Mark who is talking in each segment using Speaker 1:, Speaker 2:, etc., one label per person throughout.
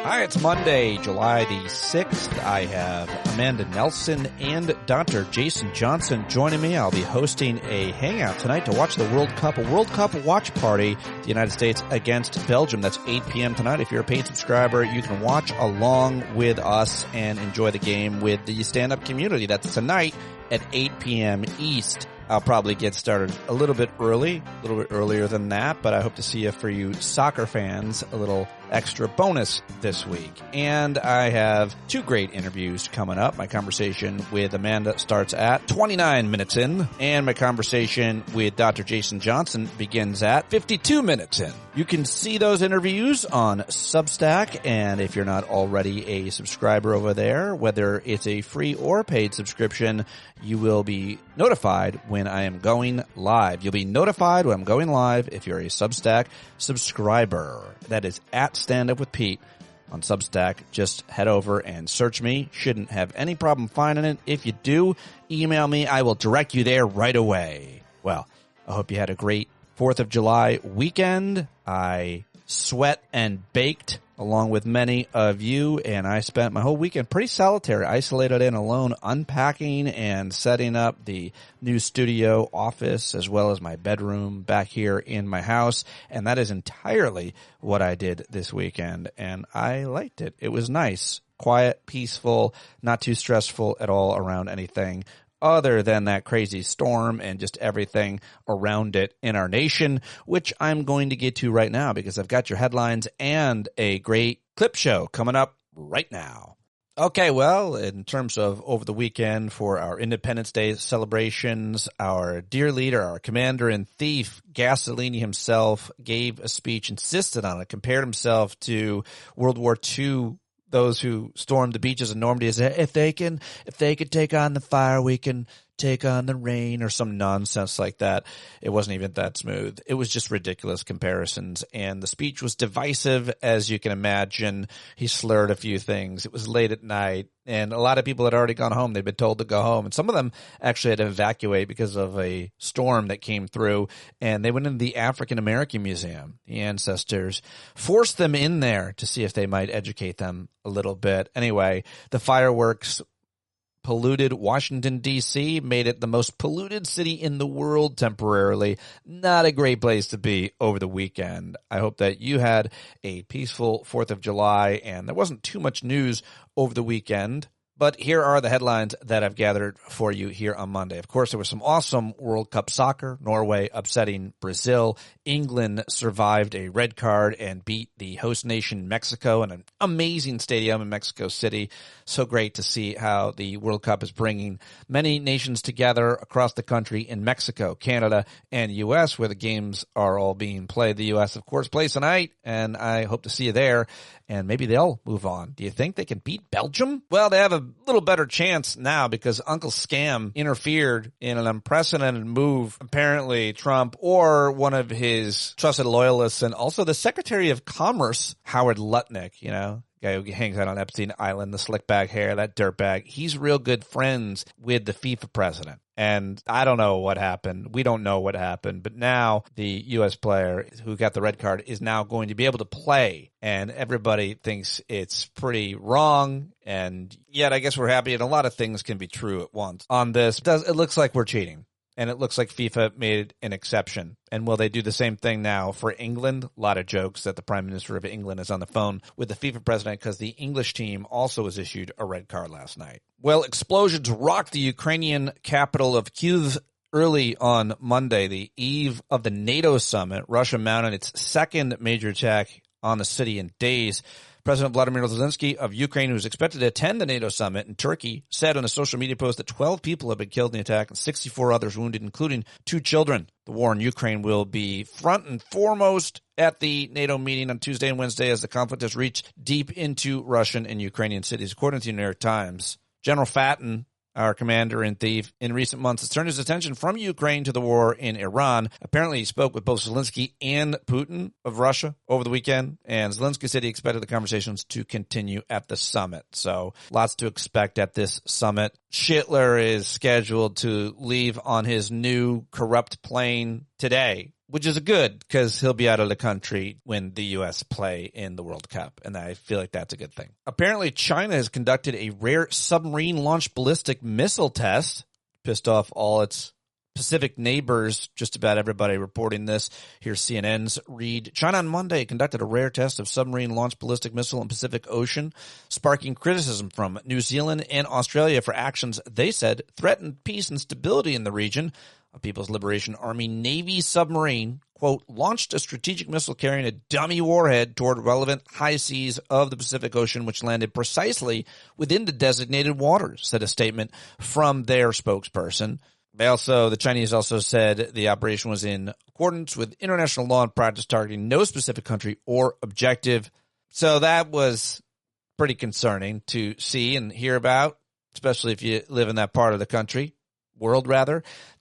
Speaker 1: Hi, it's Monday, July the 6th. I have Amanda Nelson and Dr. Jason Johnson joining me. I'll be hosting a hangout tonight to watch the World Cup, a World Cup watch party, the United States against Belgium. That's 8 p.m. tonight. If you're a paid subscriber, you can watch along with us and enjoy the game with the stand-up community. That's tonight at 8 p.m. East. I'll probably get started a little bit earlier than that, but I hope to see you for you soccer fans, a little extra bonus this week. And I have two great interviews coming up. My conversation with Amanda starts at 29 minutes in, and my conversation with Dr. Jason Johnson begins at 52 minutes in. You can see those interviews on Substack, and if you're not already a subscriber over there, whether it's a free or paid subscription, you will be notified when I am going live. You'll be notified when I'm going live if you're a Substack subscriber. That is at Stand Up with Pete on Substack. Just head over and search me. Shouldn't have any problem finding it. If you do, email me. I will direct you there right away. Well, I hope you had a great 4th of July weekend. I sweat and baked along with many of you, and I spent my whole weekend pretty solitary, isolated and alone, unpacking and setting up the new studio office as well as my bedroom back here in my house, and that is entirely what I did this weekend, and I liked it. It was nice, quiet, peaceful, not too stressful at all around anything other than that crazy storm and just everything around it in our nation, which I'm going to get to right now because I've got your headlines and a great clip show coming up right now. Okay, well, in terms of over the weekend for our Independence Day celebrations, our dear leader, our commander-in-chief, Gasolini himself, gave a speech, insisted on it, compared himself to World War II. Those who stormed the beaches of Normandy, is if they can take on the fire, we can take on the rain, or some nonsense like that. It wasn't even that smooth. It was just ridiculous comparisons, and the speech was divisive, as you can imagine. He slurred a few things. It was late at night, and a lot of people had already gone home. They'd been told to go home, and some of them actually had to evacuate because of a storm that came through, and they went into the African American Museum. The ancestors forced them in there to see if they might educate them a little bit. Anyway, the fireworks polluted Washington, D.C., made it the most polluted city in the world temporarily. Not a great place to be over the weekend. I hope that you had a peaceful 4th of July, and there wasn't too much news over the weekend. But here are the headlines that I've gathered for you here on Monday. Of course, there was some awesome World Cup soccer. Norway upsetting Brazil. England survived a red card and beat the host nation Mexico in an amazing stadium in Mexico City. So great to see how the World Cup is bringing many nations together across the country in Mexico, Canada, and U.S., where the games are all being played. The U.S., of course, plays tonight, and I hope to see you there. And maybe they'll move on. Do you think they can beat Belgium? Well, they have a little better chance now because Uncle Scam interfered in an unprecedented move. Apparently, Trump or one of his trusted loyalists, and also the Secretary of Commerce, Howard Lutnick, guy who hangs out on Epstein Island, the slick back hair, that dirtbag. He's real good friends with the FIFA president. And I don't know what happened. We don't know what happened. But now the U.S. player who got the red card is now going to be able to play. And everybody thinks it's pretty wrong. And yet I guess we're happy. And a lot of things can be true at once on this. It looks like we're cheating. And it looks like FIFA made an exception. And will they do the same thing now for England? A lot of jokes that the Prime Minister of England is on the phone with the FIFA president because the English team also was issued a red card last night. Well, explosions rocked the Ukrainian capital of Kyiv early on Monday, the eve of the NATO summit. Russia mounted its second major attack on the city in days. President Vladimir Zelensky of Ukraine, who is expected to attend the NATO summit in Turkey, said on a social media post that 12 people have been killed in the attack and 64 others wounded, including 2 children. The war in Ukraine will be front and foremost at the NATO meeting on Tuesday and Wednesday as the conflict has reached deep into Russian and Ukrainian cities, according to the New York Times. General Fatton, our commander-in-chief, in recent months has turned his attention from Ukraine to the war in Iran. Apparently, he spoke with both Zelensky and Putin of Russia over the weekend, and Zelensky said he expected the conversations to continue at the summit. So lots to expect at this summit. Schittler is scheduled to leave on his new corrupt plane today which is good because he'll be out of the country when the U.S. play in the World Cup, and I feel like that's a good thing. Apparently, China has conducted a rare submarine-launched ballistic missile test, pissed off all its Pacific neighbors, just about everybody reporting this. Here's CNN's read. China on Monday conducted a rare test of submarine-launched ballistic missile in Pacific Ocean, sparking criticism from New Zealand and Australia for actions they said threatened peace and stability in the region. A People's Liberation Army Navy submarine, quote, launched a strategic missile carrying a dummy warhead toward relevant high seas of the Pacific Ocean, which landed precisely within the designated waters, said a statement from their spokesperson. The Chinese also said the operation was in accordance with international law and practice, targeting no specific country or objective. So that was pretty concerning to see and hear about, especially if you live in that part of the world.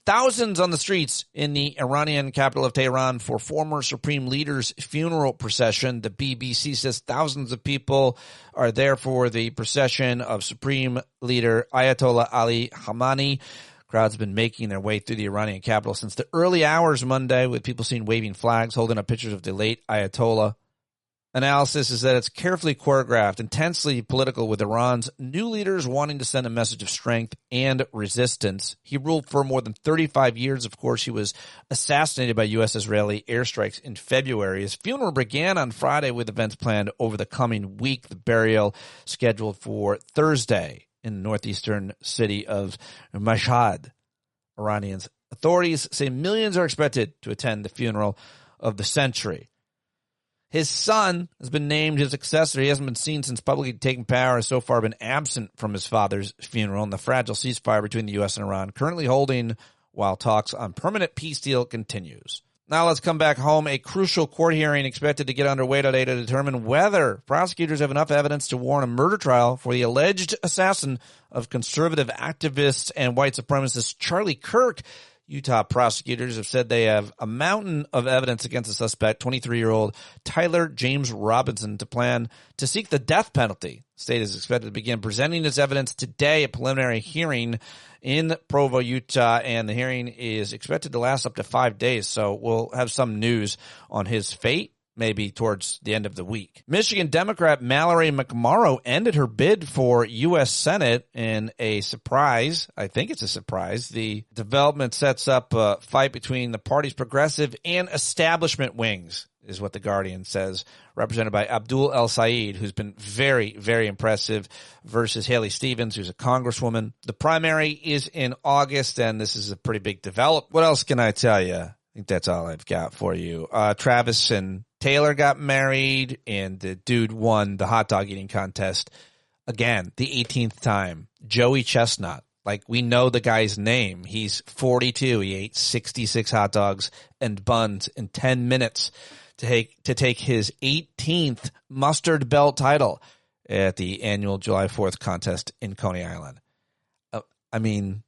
Speaker 1: Thousands on the streets in the Iranian capital of Tehran for former Supreme Leader's funeral procession. The BBC says thousands of people are there for the procession of Supreme Leader Ayatollah Ali Khamenei. Crowds have been making their way through the Iranian capital since the early hours Monday, with people seen waving flags, holding up pictures of the late Ayatollah. Analysis is that it's carefully choreographed, intensely political, with Iran's new leaders wanting to send a message of strength and resistance. He ruled for more than 35 years. Of course, he was assassinated by U.S.-Israeli airstrikes in February. His funeral began on Friday with events planned over the coming week. The burial scheduled for Thursday in the northeastern city of Mashhad. Iranian authorities say millions are expected to attend the funeral of the century. His son has been named his successor. He hasn't been seen since publicly taking power, has so far been absent from his father's funeral, and the fragile ceasefire between the U.S. and Iran currently holding while talks on permanent peace deal continues. Now let's come back home. A crucial court hearing expected to get underway today to determine whether prosecutors have enough evidence to warrant a murder trial for the alleged assassin of conservative activist and white supremacist Charlie Kirk. Utah prosecutors have said they have a mountain of evidence against the suspect, 23-year-old Tyler James Robinson, to plan to seek the death penalty. The state is expected to begin presenting its evidence today, a preliminary hearing in Provo, Utah, and the hearing is expected to last up to 5 days, so we'll have some news on his fate maybe towards the end of the week. Michigan Democrat Mallory McMorrow ended her bid for U.S. Senate in a surprise. I think it's a surprise. The development sets up a fight between the party's progressive and establishment wings, is what The Guardian says, represented by Abdul El Sayed, who's been very, very impressive, versus Haley Stevens, who's a congresswoman. The primary is in August, and this is a pretty big development. What else can I tell you? I think that's all I've got for you. Travis and Taylor got married, and the dude won the hot dog eating contest again, the 18th time. Joey Chestnut. Like, we know the guy's name. He's 42. He ate 66 hot dogs and buns in 10 minutes to take his 18th mustard belt title at the annual July 4th contest in Coney Island. I mean,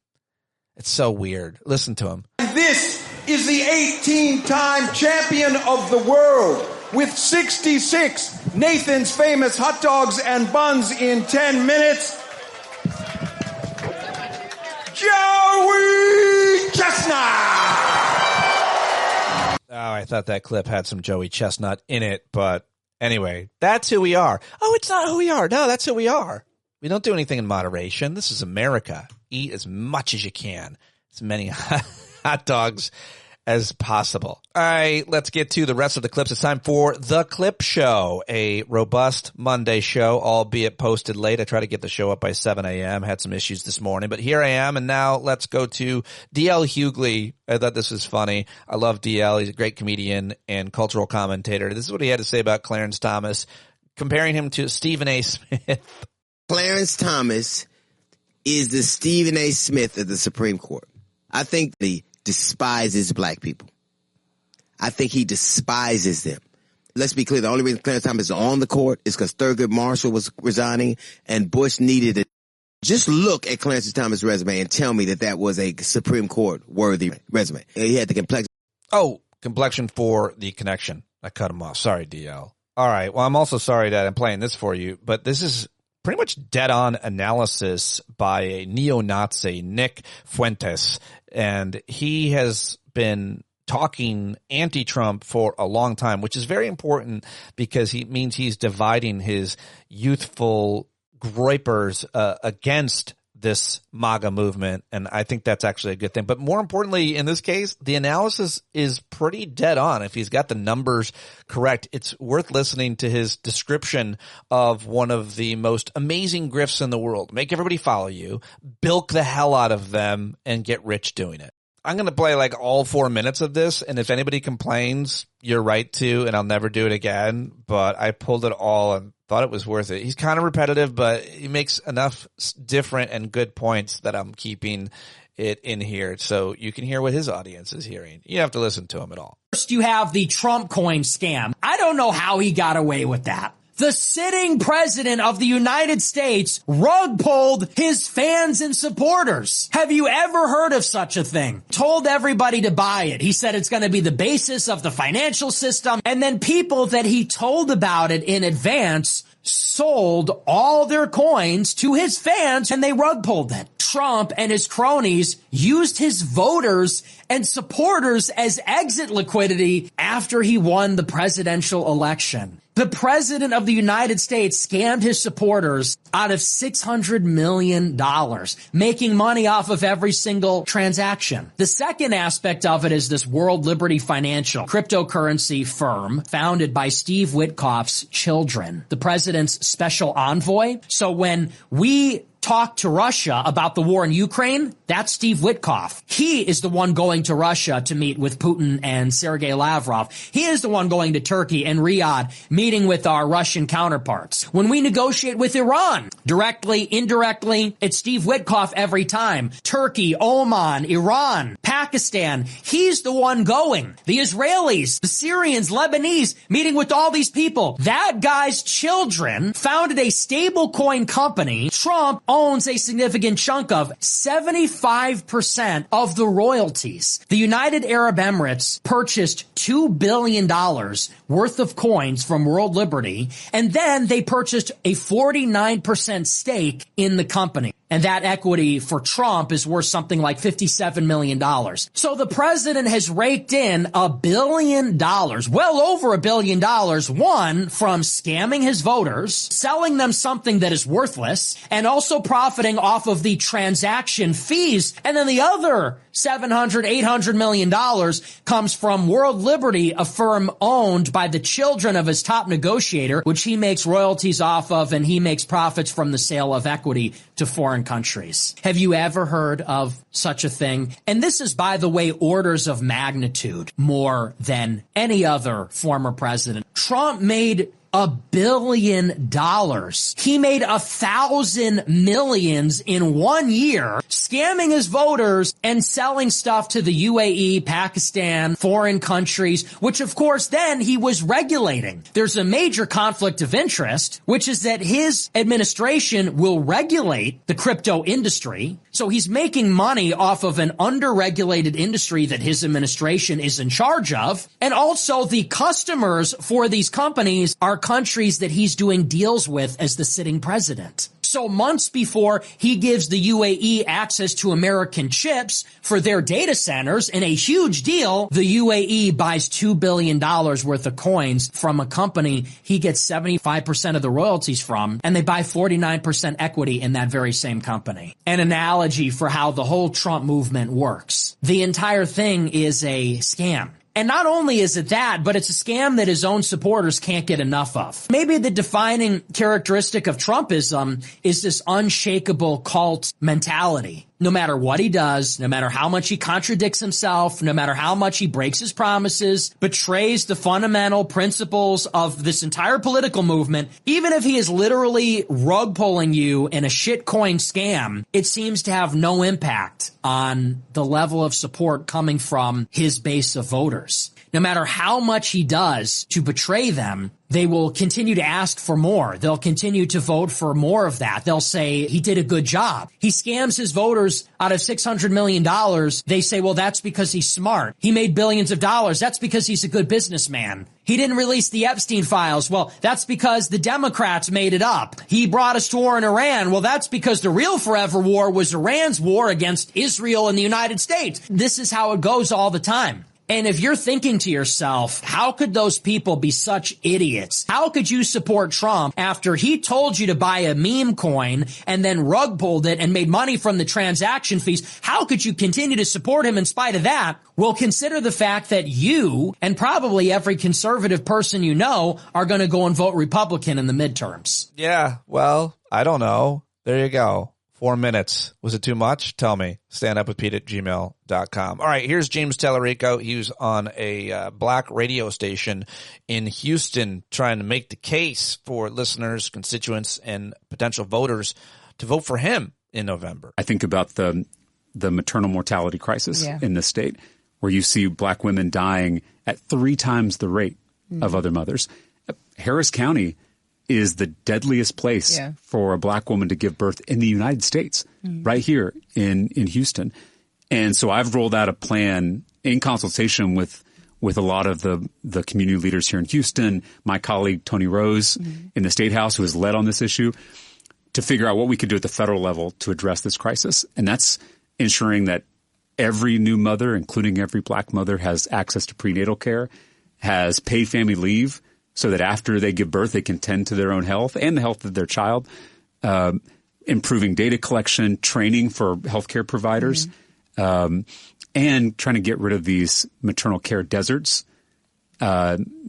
Speaker 1: it's so weird. Listen to him.
Speaker 2: This is the 18-time champion of the world with 66 Nathan's Famous hot dogs and buns in 10 minutes. Joey Chestnut!
Speaker 1: Oh, I thought that clip had some Joey Chestnut in it, but anyway, that's who we are. Oh, it's not who we are. No, that's who we are. We don't do anything in moderation. This is America. Eat as much as you can. As many hot dogs as possible. All right, let's get to the rest of the clips. It's time for The Clip Show, a robust Monday show, albeit posted late. I try to get the show up by 7 a.m. Had some issues this morning, but here I am, and now let's go to D.L. Hughley. I thought this was funny. I love D.L. He's a great comedian and cultural commentator. This is what he had to say about Clarence Thomas, comparing him to Stephen A. Smith.
Speaker 3: Clarence Thomas is the Stephen A. Smith of the Supreme Court. I think he despises black people. I think he despises them. Let's be clear. The only reason Clarence Thomas is on the court is because Thurgood Marshall was resigning and Bush needed it. Just look at Clarence Thomas' resume and tell me that that was a Supreme Court worthy resume. He had the complexion.
Speaker 1: Oh, complexion for the connection. I cut him off. Sorry, DL. All right. Well, I'm also sorry that I'm playing this for you, but this is pretty much dead-on analysis by a neo-Nazi, Nick Fuentes, and he has been talking anti-Trump for a long time, which is very important because he means he's dividing his youthful groypers against this MAGA movement, and I think that's actually a good thing. But more importantly, in this case, the analysis is pretty dead on. If he's got the numbers correct, it's worth listening to his description of one of the most amazing grifts in the world. Make everybody follow you, bilk the hell out of them, and get rich doing it. I'm going to play like all 4 minutes of this, and if anybody complains, you're right to, and I'll never do it again, but I pulled it all and thought it was worth it. He's kind of repetitive, but he makes enough different and good points that I'm keeping it in here so you can hear what his audience is hearing. You have to listen to him at all.
Speaker 4: First, you have the Trump coin scam. I don't know how he got away with that. The sitting president of the United States rug pulled his fans and supporters. Have you ever heard of such a thing? Told everybody to buy it. He said it's going to be the basis of the financial system. And then people that he told about it in advance sold all their coins to his fans and they rug pulled it. Trump and his cronies used his voters and supporters as exit liquidity after he won the presidential election. The president of the United States scammed his supporters out of $600 million, making money off of every single transaction. The second aspect of it is this World Liberty Financial cryptocurrency firm founded by Steve Witkoff's children, the president's special envoy. So when we talk to Russia about the war in Ukraine, that's Steve Witkoff. He is the one going to Russia to meet with Putin and Sergei Lavrov. He is the one going to Turkey and Riyadh, meeting with our Russian counterparts. When we negotiate with Iran, directly, indirectly, it's Steve Witkoff every time. Turkey, Oman, Iran, Pakistan, he's the one going. The Israelis, the Syrians, Lebanese, meeting with all these people. That guy's children founded a stablecoin company. Trump owns a significant chunk of 75% of the royalties. The United Arab Emirates purchased $2 billion worth of coins from World Liberty, and then they purchased a 49% stake in the company. And that equity for Trump is worth something like $57 million. So the president has raked in $1 billion, well over $1 billion, one, from scamming his voters, selling them something that is worthless, and also profiting off of the transaction fees. And then the other $700, $800 million comes from World Liberty, a firm owned by the children of his top negotiator, which he makes royalties off of, and he makes profits from the sale of equity to foreign countries. Have you ever heard of such a thing? And this is, by the way, orders of magnitude more than any other former president. Trump made $1 billion. He made 1,000 millions in 1 year, scamming his voters and selling stuff to the UAE, Pakistan, foreign countries, which of course then he was regulating. There's a major conflict of interest, which is that his administration will regulate the crypto industry. So he's making money off of an under-regulated industry that his administration is in charge of. And also the customers for these companies are countries that he's doing deals with as the sitting president. So months before he gives the UAE access to American chips for their data centers in a huge deal, the UAE buys $2 billion worth of coins from a company he gets 75% of the royalties from, and they buy 49% equity in that very same company. An analogy for how the whole Trump movement works. The entire thing is a scam. And not only is it that, but it's a scam that his own supporters can't get enough of. Maybe the defining characteristic of Trumpism is this unshakable cult mentality. No matter what he does, no matter how much he contradicts himself, no matter how much he breaks his promises, betrays the fundamental principles of this entire political movement, even if he is literally rug pulling you in a shitcoin scam, it seems to have no impact on the level of support coming from his base of voters. No matter how much he does to betray them, they will continue to ask for more. They'll continue to vote for more of that. They'll say he did a good job. He scams his voters out of $600 million. They say, well, that's because he's smart. He made billions of dollars. That's because he's a good businessman. He didn't release the Epstein files. Well, that's because the Democrats made it up. He brought us to war in Iran. Well, that's because the real forever war was Iran's war against Israel and the United States. This is how it goes all the time. And if you're thinking to yourself, how could those people be such idiots? How could you support Trump after he told you to buy a meme coin and then rug pulled it and made money from the transaction fees? How could you continue to support him in spite of that? Well, consider the fact that you and probably every conservative person you know are going to go and vote Republican in the midterms.
Speaker 1: Yeah, well, I don't know. There you go. 4 minutes. Was it too much? Tell me. StandUpWithPete@gmail.com. All right, here's James Tallarico. He was on a black radio station in Houston trying to make the case for listeners, constituents, and potential voters to vote for him in November.
Speaker 5: I think about the maternal mortality crisis in this state, where you see black women dying at 3 times the rate of other mothers. Harris County is the deadliest place for a black woman to give birth in the United States, right here in Houston. And so I've rolled out a plan in consultation with a lot of the community leaders here in Houston, my colleague Tony Rose in the State House, who has led on this issue, to figure out what we could do at the federal level to address this crisis. And that's ensuring that every new mother, including every black mother, has access to prenatal care, has paid family leave, so that after they give birth, they can tend to their own health and the health of their child, improving data collection, training for healthcare providers, and trying to get rid of these maternal care deserts,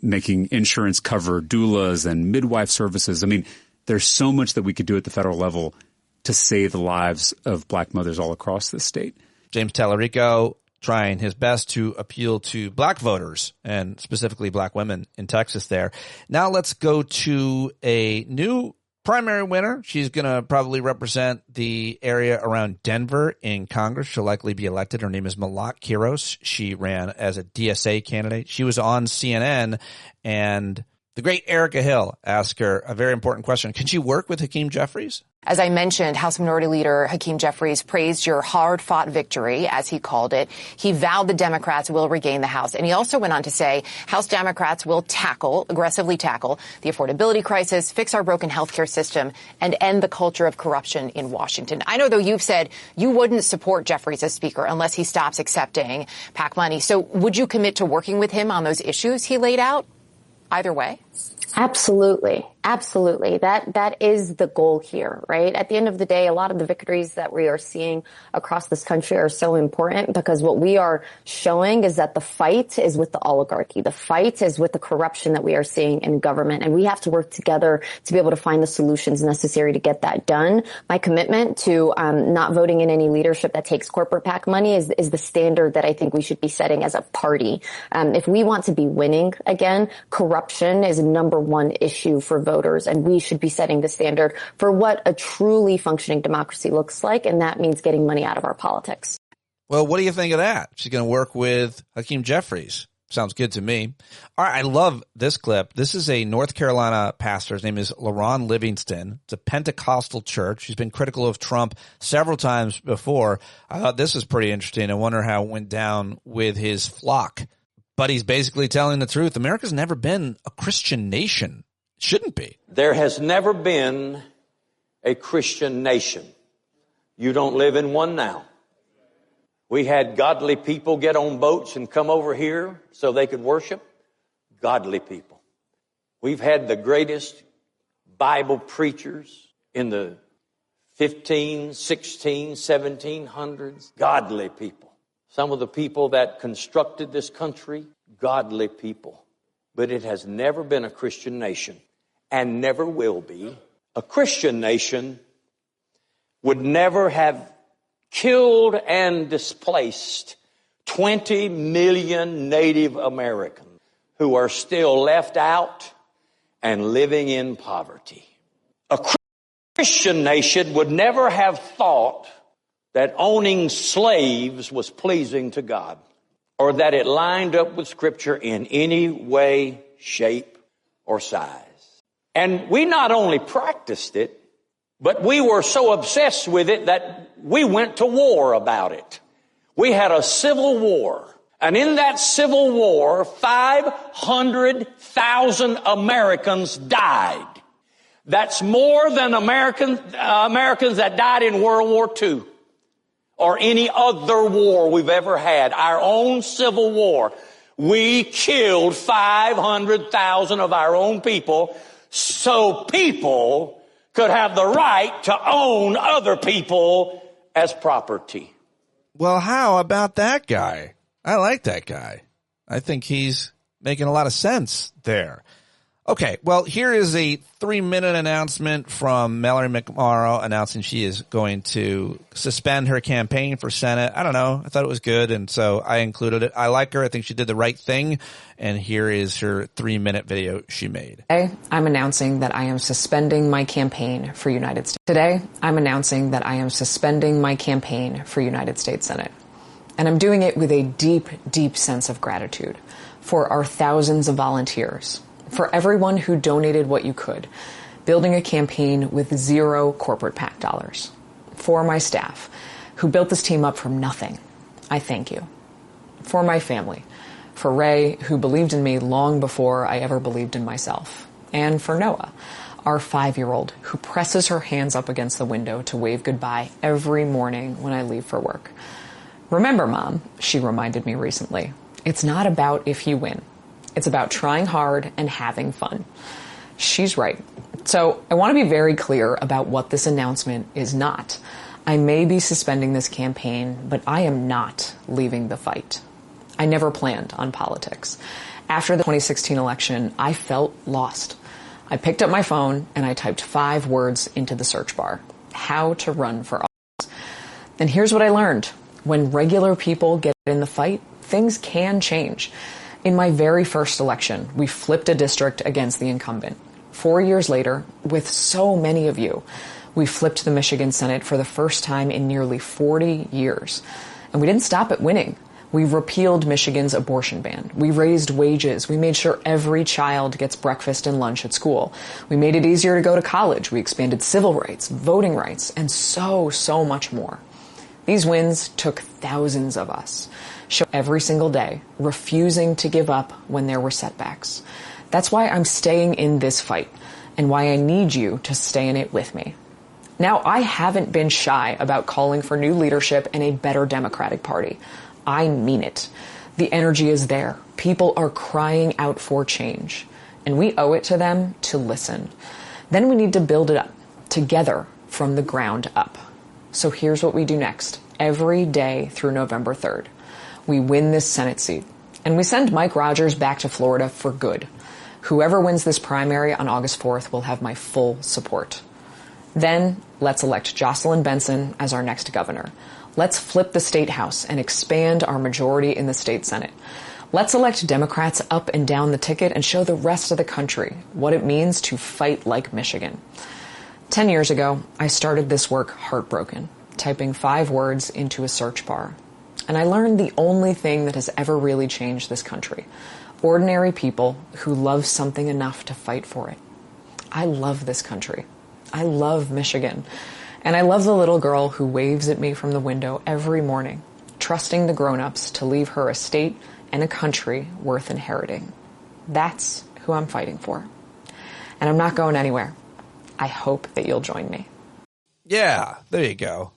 Speaker 5: making insurance cover doulas and midwife services. I mean, there's so much that we could do at the federal level to save the lives of black mothers all across this state.
Speaker 1: James Tallarico trying his best to appeal to black voters and specifically black women in Texas there. Now let's go to a new primary winner. She's going to probably represent the area around Denver in Congress. She'll likely be elected. Her name is Malak Quiros. She ran as a DSA candidate. She was on CNN, and the great Erica Hill asked her a very important question. Can she work with Hakeem Jeffries?
Speaker 6: As I mentioned, House Minority Leader Hakeem Jeffries praised your hard-fought victory, as he called it. He vowed the Democrats will regain the House. And he also went on to say House Democrats will aggressively tackle the affordability crisis, fix our broken healthcare system, and end the culture of corruption in Washington. I know, though, you've said you wouldn't support Jeffries as Speaker unless he stops accepting PAC money. So would you commit to working with him on those issues he laid out? Either way?
Speaker 7: Absolutely. Absolutely. That is the goal here, right? At the end of the day, a lot of the victories that we are seeing across this country are so important because what we are showing is that the fight is with the oligarchy. The fight is with the corruption that we are seeing in government. And we have to work together to be able to find the solutions necessary to get that done. My commitment to not voting in any leadership that takes corporate PAC money is the standard that I think we should be setting as a party. If we want to be winning again, corruption is number one issue for voters, and we should be setting the standard for what a truly functioning democracy looks like, and that means getting money out of our politics.
Speaker 1: Well, what do you think of that? She's going to work with Hakeem Jeffries. Sounds good to me. All right, I love this clip. This is a North Carolina pastor. His name is LaRon Livingston. It's a Pentecostal church. He's been critical of Trump several times before. I thought this was pretty interesting. I wonder how it went down with his flock. But he's basically telling the truth. America's never been a Christian nation. Shouldn't be.
Speaker 8: There has never been a Christian nation. You don't live in one now. We had godly people get on boats and come over here so they could worship. Godly people. We've had the greatest Bible preachers in the 15, 16, 1700s. Godly people. Some of the people that constructed this country, godly people. But it has never been a Christian nation and never will be. A Christian nation would never have killed and displaced 20 million Native Americans who are still left out and living in poverty. A Christian nation would never have thought that owning slaves was pleasing to God, or that it lined up with Scripture in any way, shape, or size. And we not only practiced it, but we were so obsessed with it that we went to war about it. We had a civil war. And in that civil war, 500,000 Americans died. That's more than Americans that died in World War II. Or any other war we've ever had. Our own civil war. We killed 500,000 of our own people so people could have the right to own other people as property.
Speaker 1: Well, how about that guy? I like that guy. I think he's making a lot of sense there. Okay, well, here is a 3-minute announcement from Mallory McMorrow announcing she is going to suspend her campaign for Senate. I don't know. I thought it was good, and so I included it. I like her. I think she did the right thing, and here is her 3-minute video she made.
Speaker 6: Today, I'm announcing that I am suspending my campaign for United States. Today, I'm announcing that I am suspending my campaign for United States Senate. And I'm doing it with a deep, deep sense of gratitude for our thousands of volunteers, for everyone who donated what you could, building a campaign with 0 corporate PAC dollars. For my staff, who built this team up from nothing, I thank you. For my family, for Ray, who believed in me long before I ever believed in myself. And for Noah, our 5-year-old, who presses her hands up against the window to wave goodbye every morning when I leave for work. Remember, Mom, she reminded me recently, it's not about if you win. It's about trying hard and having fun. She's right. So I want to be very clear about what this announcement is not. I may be suspending this campaign, but I am not leaving the fight. I never planned on politics. After the 2016 election, I felt lost. I picked up my phone and I typed 5 words into the search bar: how to run for office. And here's what I learned. When regular people get in the fight, things can change. In my very first election, we flipped a district against the incumbent. 4 years later, with so many of you, we flipped the Michigan Senate for the first time in nearly 40 years. And we didn't stop at winning. We repealed Michigan's abortion ban. We raised wages. We made sure every child gets breakfast and lunch at school. We made it easier to go to college. We expanded civil rights, voting rights, and so much more. These wins took thousands of us. Show every single day, refusing to give up when there were setbacks. That's why I'm staying in this fight and why I need you to stay in it with me. Now, I haven't been shy about calling for new leadership and a better Democratic Party. I mean it. The energy is there. People are crying out for change, and we owe it to them to listen. Then we need to build it up together from the ground up. So here's what we do next. Every day through November 3rd. We win this Senate seat, and we send Mike Rogers back to Florida for good. Whoever wins this primary on August 4th will have my full support. Then let's elect Jocelyn Benson as our next governor. Let's flip the state house and expand our majority in the state Senate. Let's elect Democrats up and down the ticket and show the rest of the country what it means to fight like Michigan. 10 years ago, I started this work heartbroken, typing 5 words into a search bar. And I learned the only thing that has ever really changed this country. Ordinary people who love something enough to fight for it. I love this country. I love Michigan. And I love the little girl who waves at me from the window every morning, trusting the grown-ups to leave her a state and a country worth inheriting. That's who I'm fighting for. And I'm not going anywhere. I hope that you'll join me.
Speaker 1: Yeah, there you go.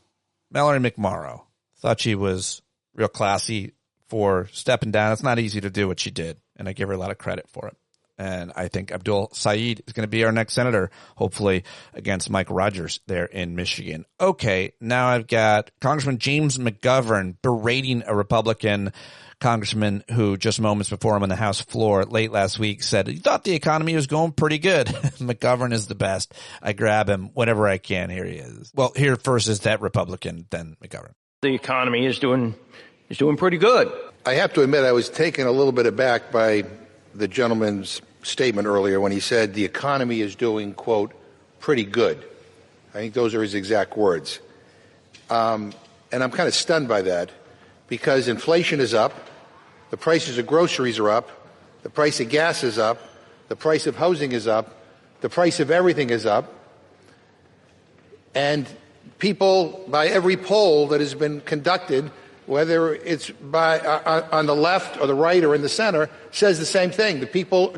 Speaker 1: Mallory McMorrow. Thought she was real classy for stepping down. It's not easy to do what she did, and I give her a lot of credit for it. And I think Abdul Saeed is going to be our next senator, hopefully against Mike Rogers there in Michigan. Okay, now I've got Congressman James McGovern berating a Republican congressman who just moments before him on the House floor late last week said he thought the economy was going pretty good. McGovern is the best. I grab him whenever I can. Here he is. Well, here first is that Republican, then McGovern.
Speaker 9: The economy is doing pretty good.
Speaker 10: I have to admit I was taken a little bit aback by the gentleman's statement earlier when he said the economy is doing, quote, pretty good. I think those are his exact words. And I'm kind of stunned by that because inflation is up, the prices of groceries are up, the price of gas is up, the price of housing is up, the price of everything is up. And people, by every poll that has been conducted, whether it's on the left or the right or in the center, says the same thing. The people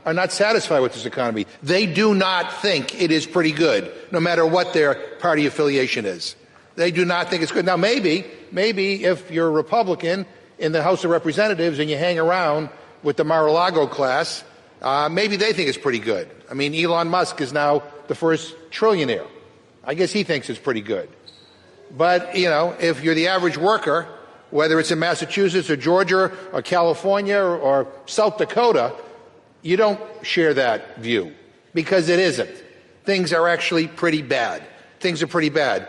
Speaker 10: are not satisfied with this economy. They do not think it is pretty good, no matter what their party affiliation is. They do not think it's good. Now, maybe if you're a Republican in the House of Representatives and you hang around with the Mar-a-Lago class, maybe they think it's pretty good. I mean, Elon Musk is now the first trillionaire. I guess he thinks it's pretty good. But, you know, if you're the average worker, whether it's in Massachusetts or Georgia or California or South Dakota, you don't share that view because it isn't. Things are actually pretty bad. Things are pretty bad.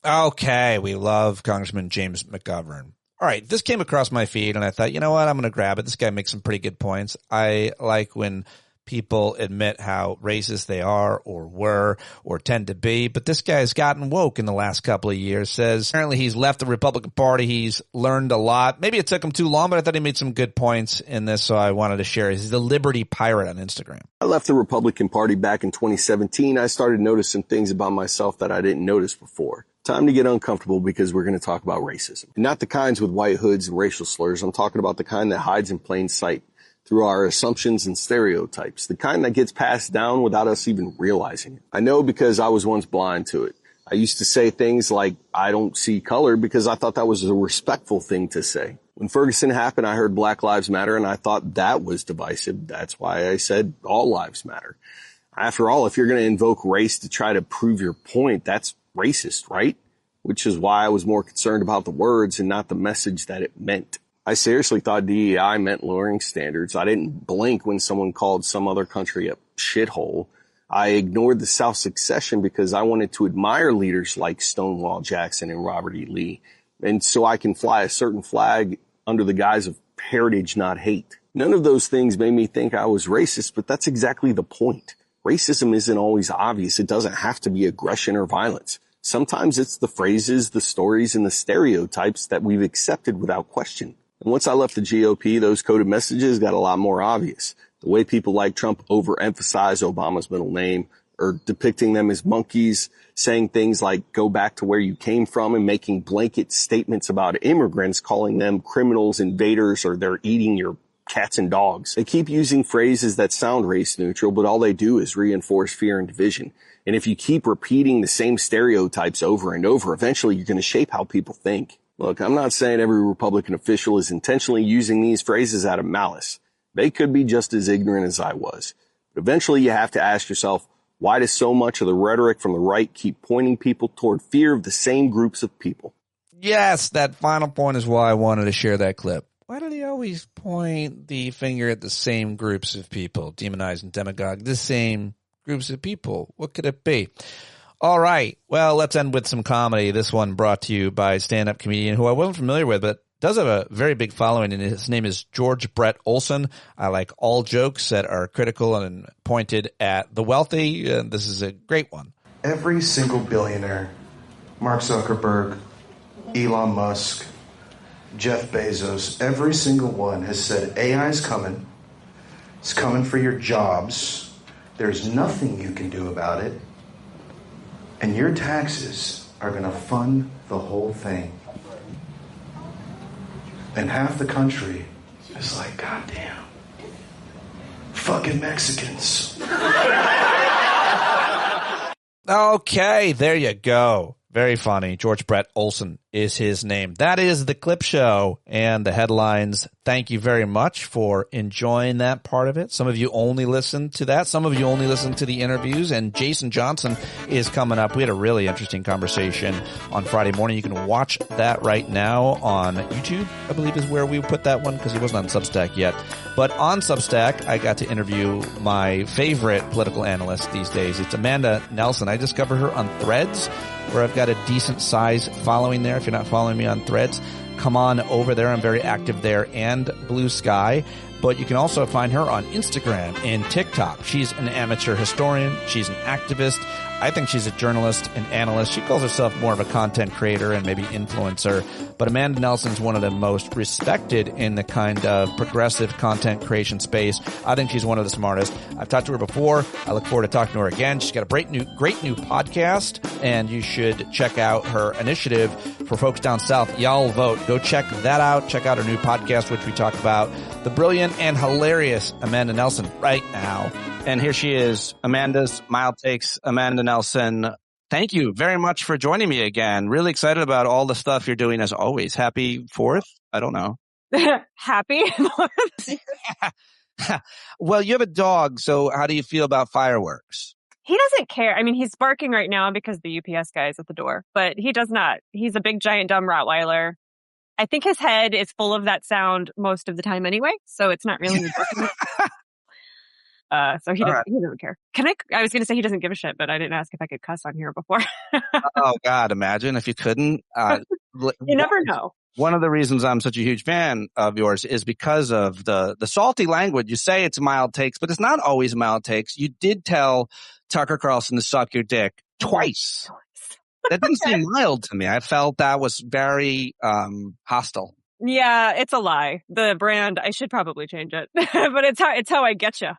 Speaker 1: Okay, we love Congressman James McGovern. All right, this came across my feed, and I thought, you know what, I'm going to grab it. This guy makes some pretty good points. I like when people admit how racist they are or were or tend to be, but this guy's gotten woke in the last couple of years. Says apparently he's left the Republican Party. He's learned a lot. Maybe it took him too long, but I thought he made some good points in this, so I wanted to share. He's the Liberty Pirate on Instagram.
Speaker 11: I left the Republican Party back in 2017. I started noticing things about myself that I didn't notice before. Time to get uncomfortable because we're going to talk about racism. Not the kinds with white hoods and racial slurs. I'm talking about the kind that hides in plain sight through our assumptions and stereotypes, the kind that gets passed down without us even realizing it. I know because I was once blind to it. I used to say things like, I don't see color, because I thought that was a respectful thing to say. When Ferguson happened, I heard Black Lives Matter, and I thought that was divisive. That's why I said all lives matter. After all, if you're going to invoke race to try to prove your point, that's racist, right? Which is why I was more concerned about the words and not the message that it meant. I seriously thought DEI meant lowering standards. I didn't blink when someone called some other country a shithole. I ignored the South secession because I wanted to admire leaders like Stonewall Jackson and Robert E. Lee, and so I can fly a certain flag under the guise of heritage, not hate. None of those things made me think I was racist, but that's exactly the point. Racism isn't always obvious. It doesn't have to be aggression or violence. Sometimes it's the phrases, the stories, and the stereotypes that we've accepted without question. And once I left the GOP, those coded messages got a lot more obvious. The way people like Trump overemphasize Obama's middle name, or depicting them as monkeys, saying things like, go back to where you came from, and making blanket statements about immigrants, calling them criminals, invaders, or they're eating your cats and dogs. They keep using phrases that sound race neutral, but all they do is reinforce fear and division. And if you keep repeating the same stereotypes over and over, eventually you're going to shape how people think. Look, I'm not saying every Republican official is intentionally using these phrases out of malice. They could be just as ignorant as I was. But eventually you have to ask yourself, why does so much of the rhetoric from the right keep pointing people toward fear of the same groups of people?
Speaker 1: Yes, that final point is why I wanted to share that clip. Why do they always point the finger at the same groups of people, demonize and demagogue, the same groups of people? What could it be? All right. Well, let's end with some comedy. This one brought to you by stand-up comedian who I wasn't familiar with, but does have a very big following, and his name is George Brett Olson. I like all jokes that are critical and pointed at the wealthy. This is a great one.
Speaker 12: Every single billionaire, Mark Zuckerberg, Elon Musk, Jeff Bezos, every single one has said AI is coming. It's coming for your jobs. There's nothing you can do about it. And your taxes are going to fund the whole thing. And half the country is like, God damn, fucking Mexicans.
Speaker 1: Okay, there you go. Very funny. George Brett Olson is his name. That is the clip show and the headlines. Thank you very much for enjoying that part of it. Some of you only listen to that. Some of you only listen to the interviews. And Jason Johnson is coming up. We had a really interesting conversation on Friday morning. You can watch that right now on YouTube, I believe is where we put that one, because he wasn't on Substack yet. But on Substack, I got to interview my favorite political analyst these days. It's Amanda Nelson. I discovered her on Threads, where I've got a decent size following there. If you're not following me on Threads, come on over there. I'm very active there, and Blue Sky. But you can also find her on Instagram and TikTok. She's an amateur historian. She's an activist. I think she's a journalist and analyst. She calls herself more of a content creator and maybe influencer. But Amanda Nelson's one of the most respected in the kind of progressive content creation space. I think she's one of the smartest. I've talked to her before. I look forward to talking to her again. She's got a great new podcast, and you should check out her initiative for folks down south. Y'all vote. Go check that out. Check out her new podcast, which we talk about the brilliant and hilarious Amanda Nelson right now. And here she is, Amanda's Mild Takes, Amanda Nelson. Thank you very much for joining me again. Really excited about all the stuff you're doing as always. Happy 4th? I don't know.
Speaker 13: Happy.
Speaker 1: Well, you have a dog, so how do you feel about fireworks?
Speaker 13: He doesn't care. I mean, he's barking right now because the UPS guy is at the door, but he does not. He's a big, giant, dumb Rottweiler. I think his head is full of that sound most of the time anyway, so it's not really important. So he doesn't care. I was going to say he doesn't give a shit, but I didn't ask if I could cuss on here before.
Speaker 1: Oh, God, imagine if you couldn't.
Speaker 13: You never know.
Speaker 1: One of the reasons I'm such a huge fan of yours is because of the salty language. You say it's mild takes, but it's not always mild takes. You did tell Tucker Carlson to suck your dick twice. That didn't seem mild to me. I felt that was very hostile.
Speaker 13: Yeah, it's a lie. The brand, I should probably change it, but it's how I get you.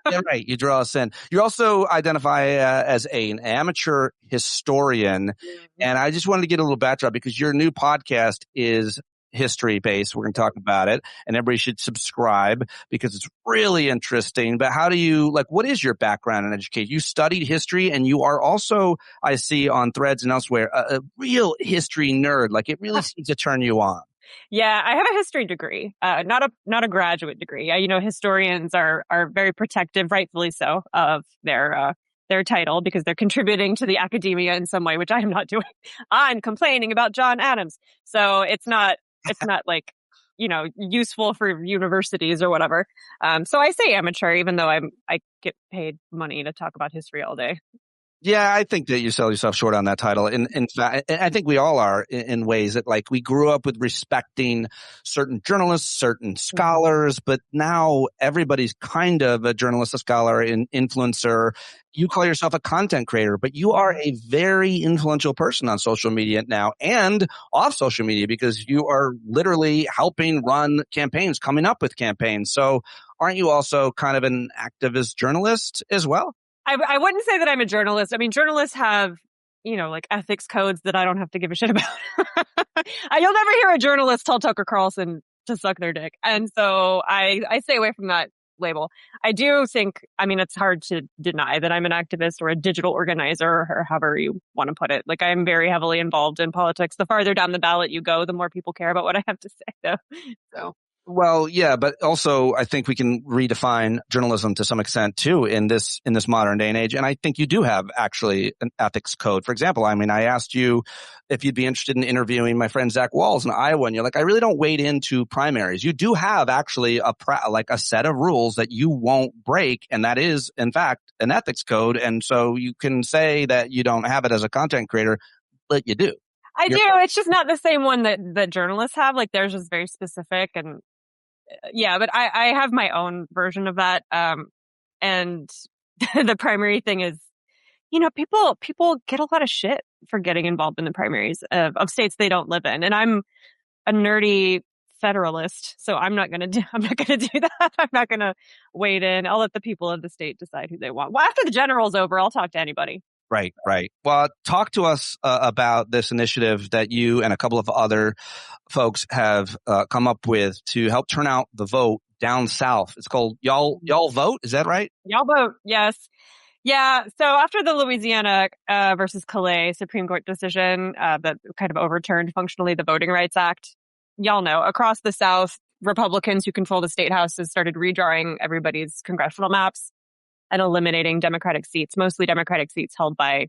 Speaker 1: Yeah, right. You draw us in. You also identify as an amateur historian, and I just wanted to get a little backdrop because your new podcast is history based. We're going to talk about it, and everybody should subscribe because it's really interesting. But how do you, what is your background in education? You studied history, and you are also, I see on Threads and elsewhere, a real history nerd. It really seems to turn you on.
Speaker 13: Yeah, I have a history degree, not a graduate degree. Historians are very protective, rightfully so, of their title because they're contributing to the academia in some way, which I am not doing. I'm complaining about John Adams, so it's not useful for universities or whatever. So I say amateur, even though I get paid money to talk about history all day.
Speaker 1: Yeah, I think that you sell yourself short on that title. In fact, I think we all are in ways that we grew up with respecting certain journalists, certain scholars, but now everybody's kind of a journalist, a scholar, an influencer. You call yourself a content creator, but you are a very influential person on social media now and off social media because you are literally helping run campaigns, coming up with campaigns. So aren't you also kind of an activist journalist as well?
Speaker 13: I wouldn't say that I'm a journalist. I mean, journalists have, ethics codes that I don't have to give a shit about. You'll never hear a journalist tell Tucker Carlson to suck their dick. And so I stay away from that label. I do think, it's hard to deny that I'm an activist or a digital organizer or however you want to put it. I'm very heavily involved in politics. The farther down the ballot you go, the more people care about what I have to say, though. So.
Speaker 1: Well, yeah, but also I think we can redefine journalism to some extent too in this modern day and age. And I think you do have actually an ethics code. For example, I asked you if you'd be interested in interviewing my friend Zach Walls in Iowa, and you're like, I really don't wade into primaries. You do have actually a set of rules that you won't break, and that is in fact an ethics code. And so you can say that you don't have it as a content creator, but you do.
Speaker 13: I do. It's just not the same one that journalists have. Theirs is very specific and. Yeah, but I have my own version of that. And the primary thing is, people get a lot of shit for getting involved in the primaries of states they don't live in. And I'm a nerdy federalist, so I'm not going to do that. I'm not going to wade in. I'll let the people of the state decide who they want. Well, after the general's over, I'll talk to anybody.
Speaker 1: Right. Well, talk to us about this initiative that you and a couple of other folks have come up with to help turn out the vote down south. It's called Y'all Vote. Is that right?
Speaker 13: Y'all Vote. Yes. Yeah. So after the Louisiana versus Calais Supreme Court decision that kind of overturned functionally the Voting Rights Act, y'all know across the South, Republicans who control the state houses started redrawing everybody's congressional maps and eliminating Democratic seats, mostly Democratic seats held by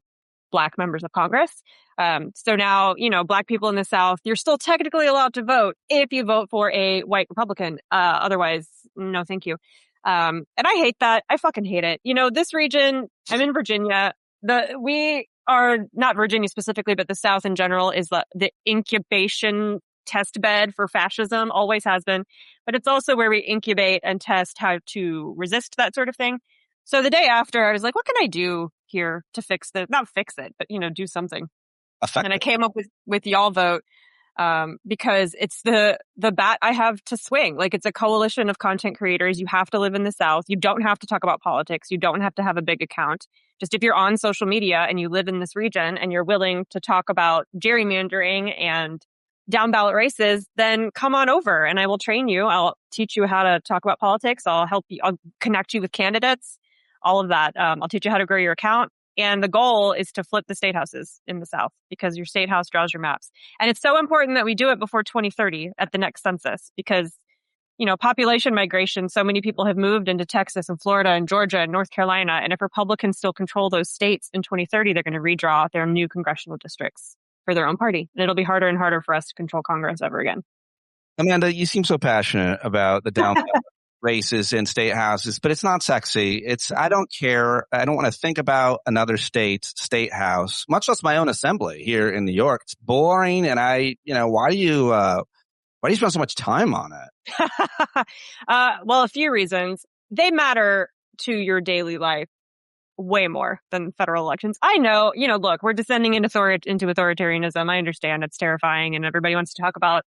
Speaker 13: Black members of Congress. So now, Black people in the South, you're still technically allowed to vote if you vote for a white Republican. Otherwise, no, thank you. And I hate that. I fucking hate it. This region, I'm in Virginia. We are not Virginia specifically, but the South in general is the incubation test bed for fascism, always has been. But it's also where we incubate and test how to resist that sort of thing. So the day after, I was like, what can I do here to fix this? Not fix it, but, do something.
Speaker 1: Effective.
Speaker 13: And I came up with Y'all Vote because it's the bat I have to swing. It's a coalition of content creators. You have to live in the South. You don't have to talk about politics. You don't have to have a big account. Just if you're on social media and you live in this region and you're willing to talk about gerrymandering and down ballot races, then come on over and I will train you. I'll teach you how to talk about politics. I'll help you. I'll connect you with candidates. All of that. I'll teach you how to grow your account. And the goal is to flip the state houses in the South because your state house draws your maps. And it's so important that we do it before 2030 at the next census because, population migration, so many people have moved into Texas and Florida and Georgia and North Carolina. And if Republicans still control those states in 2030, they're going to redraw their new congressional districts for their own party. And it'll be harder and harder for us to control Congress ever again.
Speaker 1: Amanda, you seem so passionate about the down races in state houses, but it's not sexy. I don't care. I don't want to think about another state's state house, much less my own assembly here in New York. It's boring. And why do you spend so much time on it?
Speaker 13: Well, a few reasons. They matter to your daily life way more than federal elections. I know, look, we're descending into authoritarianism. I understand it's terrifying and everybody wants to talk about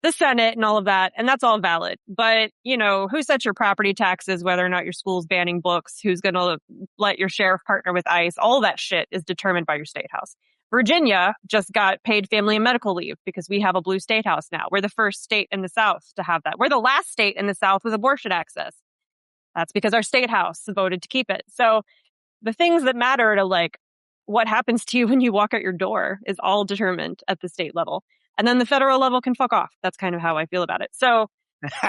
Speaker 13: the Senate and all of that, and that's all valid. But, who sets your property taxes, whether or not your school's banning books, who's going to let your sheriff partner with ICE, all that shit is determined by your state house. Virginia just got paid family and medical leave because we have a blue state house now. We're the first state in the South to have that. We're the last state in the South with abortion access. That's because our state house voted to keep it. So the things that matter to what happens to you when you walk out your door is all determined at the state level. And then the federal level can fuck off. That's kind of how I feel about it. So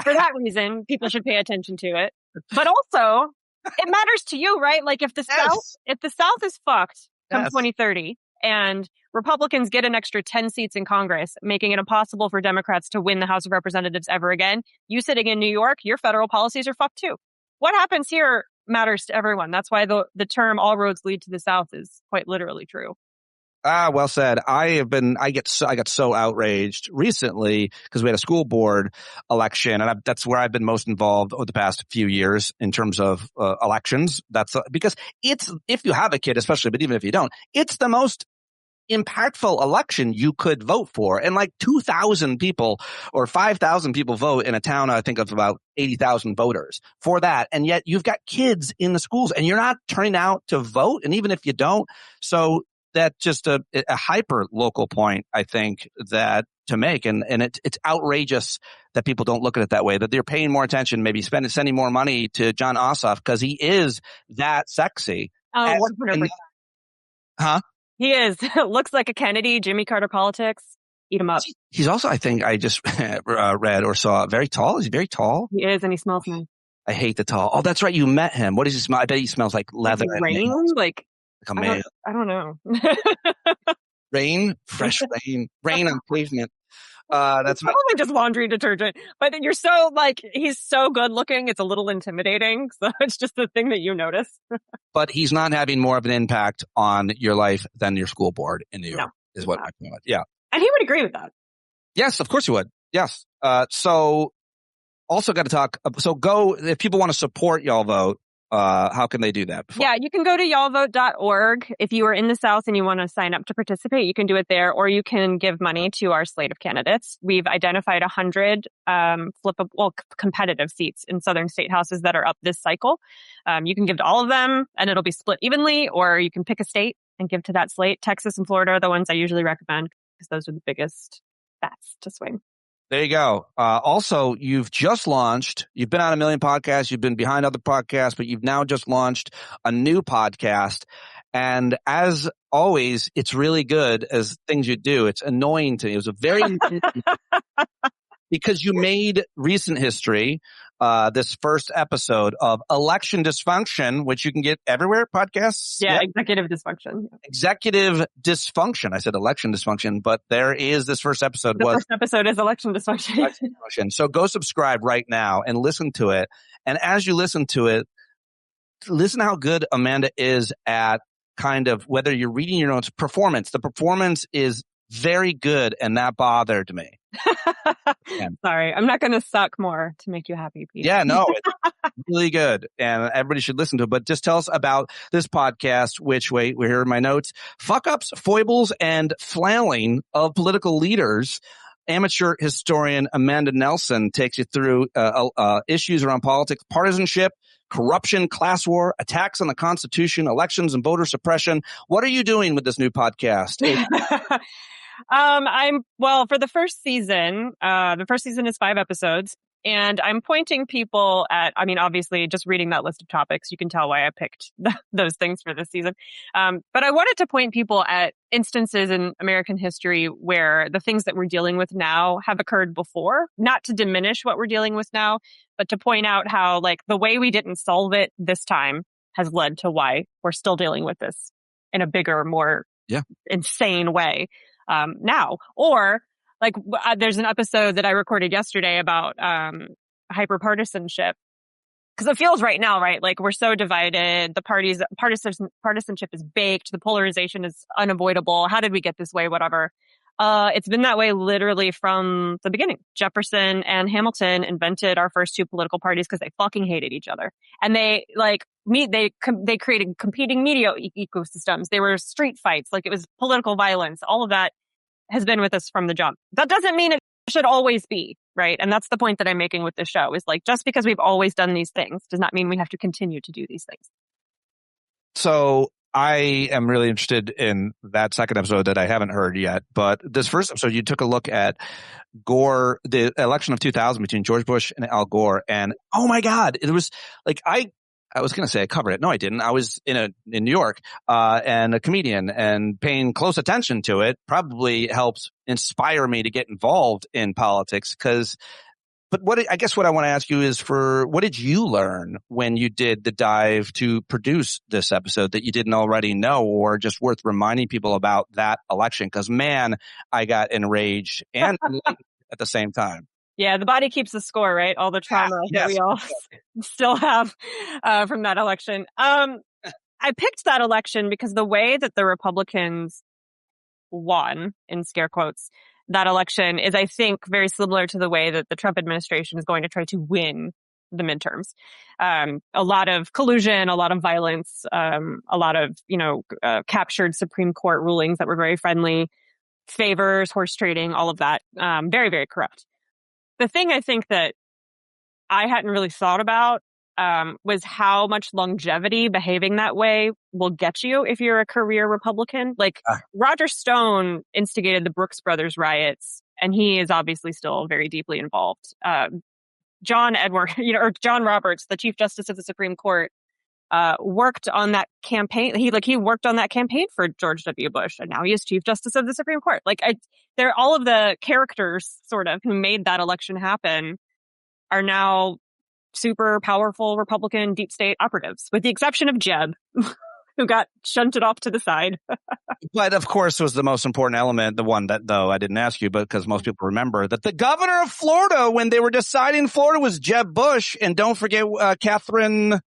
Speaker 13: for that reason, people should pay attention to it. But also, it matters to you, right? If the South is fucked come 2030 and Republicans get an extra 10 seats in Congress, making it impossible for Democrats to win the House of Representatives ever again, you sitting in New York, your federal policies are fucked too. What happens here matters to everyone. That's why the term all roads lead to the South is quite literally true.
Speaker 1: Well said. I got so outraged recently because we had a school board election, and that's where I've been most involved over the past few years in terms of elections. That's because if you have a kid, especially, but even if you don't, it's the most impactful election you could vote for. And 2,000 people or 5,000 people vote in a town, I think, of about 80,000 voters for that. And yet you've got kids in the schools and you're not turning out to vote. And even if you don't, so that's just a hyper local point, I think, that to make. And it's outrageous that people don't look at it that way, that they're paying more attention, maybe sending more money to Jon Ossoff because he is that sexy.
Speaker 13: Oh, 100%.
Speaker 1: Huh?
Speaker 13: He is. Looks like a Kennedy, Jimmy Carter politics. Eat him up.
Speaker 1: He's also, I think I just read or saw, very tall. Is he very tall?
Speaker 13: He is, and he smells nice.
Speaker 1: I hate the tall. Oh, that's right. You met him. What does he smell? I bet he smells like leather.
Speaker 13: Rain?
Speaker 1: Like a male.
Speaker 13: I don't know.
Speaker 1: Rain? Fresh rain. Rain on pavement. That's
Speaker 13: probably just laundry detergent. But you're so he's so good looking. It's a little intimidating. So it's just the thing that you notice.
Speaker 1: But he's not having more of an impact on your life than your school board in New York, is what I point. Yeah.
Speaker 13: And he would agree with that.
Speaker 1: Yes, of course he would. Yes. So also got to talk. So if people want to support Y'all Vote, how can they do that?
Speaker 13: Yeah, you can go to y'allvote.org. If you are in the South and you want to sign up to participate, you can do it there, or you can give money to our slate of candidates. We've identified 100 competitive seats in Southern state houses that are up this cycle. You can give to all of them, and it'll be split evenly, or you can pick a state and give to that slate. Texas and Florida are the ones I usually recommend because those are the biggest bets to swing.
Speaker 1: There you go. Also, you've just launched, you've been on a million podcasts, you've been behind other podcasts, but you've now just launched a new podcast. And as always, it's really good as things you do. It's annoying to me. It was a very because you made recent history, this first episode of Election Dysfunction, which you can get everywhere, podcasts.
Speaker 13: Yeah, Executive Dysfunction.
Speaker 1: Executive Dysfunction. I said Election Dysfunction, but there is this first episode.
Speaker 13: The first episode is Election Dysfunction.
Speaker 1: So go subscribe right now and listen to it. And as you listen to it, listen how good Amanda is at kind of, whether you're reading your notes, performance. The performance is very good, and that bothered me.
Speaker 13: Sorry, I'm not going to suck more to make you happy, Pete.
Speaker 1: Yeah, no, it's really good, and everybody should listen to it. But just tell us about this podcast, which, wait, we're here in my notes, fuck-ups, foibles, and flailing of political leaders. Amateur historian Amanda Nelson takes you through issues around politics, partisanship, corruption, class war, attacks on the Constitution, elections, and voter suppression. What are you doing with this new podcast?
Speaker 13: For the first season is 5 episodes. And I'm pointing people at, I mean, obviously just reading that list of topics, you can tell why I picked those things for this season. But I wanted to point people at instances in American history where the things that we're dealing with now have occurred before, not to diminish what we're dealing with now, but to point out how like the way we didn't solve it this time has led to why we're still dealing with this in a bigger, more insane way now. Or like there's an episode that I recorded yesterday about hyperpartisanship. Because it feels right now, right? Like we're so divided. The partisanship is baked. The polarization is unavoidable. How did we get this way? Whatever. It's been that way literally from the beginning. Jefferson and Hamilton invented our first two political parties because they fucking hated each other. And they created competing media ecosystems. They were street fights. Like it was political violence. All of that has been with us from the jump. That doesn't mean it should always be, right? And that's the point that I'm making with this show is like, just because we've always done these things does not mean we have to continue to do these things.
Speaker 1: So I am really interested in that second episode that I haven't heard yet. But this first episode, you took a look at Gore, the election of 2000 between George Bush and Al Gore. And oh my God, it was like, I was going to say I covered it. No, I didn't. I was in New York, and a comedian, and paying close attention to it probably helped inspire me to get involved in politics. But I guess what I want to ask you is what did you learn when you did the dive to produce this episode that you didn't already know, or just worth reminding people about that election? Because man, I got enraged and at the same time.
Speaker 13: Yeah, the body keeps the score, right? All the trauma that we all still have from that election. I picked that election because the way that the Republicans won, in scare quotes, that election is, I think, very similar to the way that the Trump administration is going to try to win the midterms. A lot of collusion, a lot of violence, a lot of, captured Supreme Court rulings that were very friendly, favors, horse trading, all of that. Very, very corrupt. The thing I think that I hadn't really thought about was how much longevity behaving that way will get you if you're a career Republican. Like Roger Stone instigated the Brooks Brothers riots, and he is obviously still very deeply involved. John Roberts, the Chief Justice of the Supreme Court, worked on that campaign. He worked on that campaign for George W. Bush, and now he is Chief Justice of the Supreme Court. They're all of the characters sort of who made that election happen are now super powerful Republican deep state operatives, with the exception of Jeb, who got shunted off to the side.
Speaker 1: But of course was the most important element, the one that though I didn't ask you, but because most people remember that the governor of Florida when they were deciding Florida was Jeb Bush, and don't forget Catherine.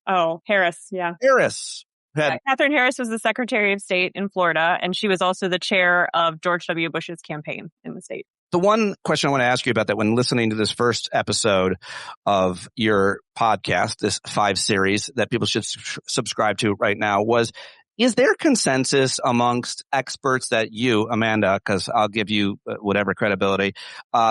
Speaker 13: Oh, Harris. Yeah.
Speaker 1: Harris.
Speaker 13: Catherine Harris was the Secretary of State in Florida, and she was also the chair of George W. Bush's campaign in the state.
Speaker 1: The one question I want to ask you about that when listening to this first episode of your podcast, this 5 series that people should subscribe to right now, was, is there consensus amongst experts that you, Amanda, because I'll give you whatever credibility,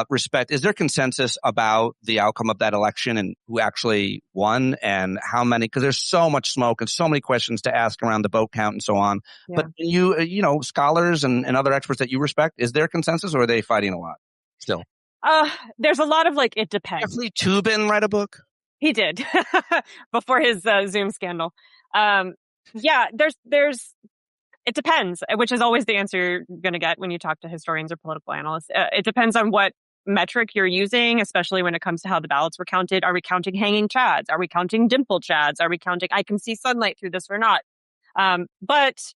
Speaker 1: respect, is there consensus about the outcome of that election and who actually won and how many? Because there's so much smoke and so many questions to ask around the vote count and so on. Yeah. But you, scholars and other experts that you respect, is there consensus or are they fighting a lot still?
Speaker 13: There's a lot of it depends.
Speaker 1: Jeffrey Toobin write a book?
Speaker 13: He did before his Zoom scandal. Yeah, it depends, which is always the answer you're going to get when you talk to historians or political analysts. It depends on what metric you're using, especially when it comes to how the ballots were counted. Are we counting hanging chads? Are we counting dimple chads? Are we counting I can see sunlight through this or not? But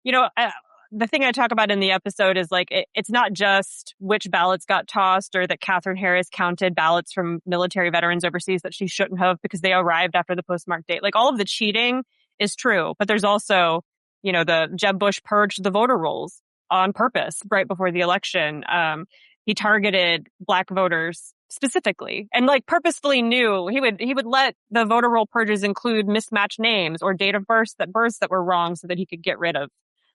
Speaker 13: the thing I talk about in the episode is it's not just which ballots got tossed or that Catherine Harris counted ballots from military veterans overseas that she shouldn't have because they arrived after the postmark date. All of the cheating is true, but there's also, the Jeb Bush purged the voter rolls on purpose right before the election. He targeted Black voters specifically and purposefully knew he would let the voter roll purges include mismatched names or date of births that were wrong so that he could get rid of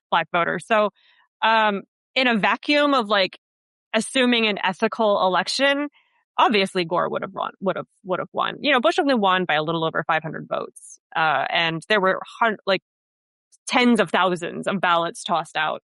Speaker 13: Black voters. So, in a vacuum of assuming an ethical election, obviously Gore would have won. Bush only won by a little over 500 votes. And there were tens of thousands of ballots tossed out.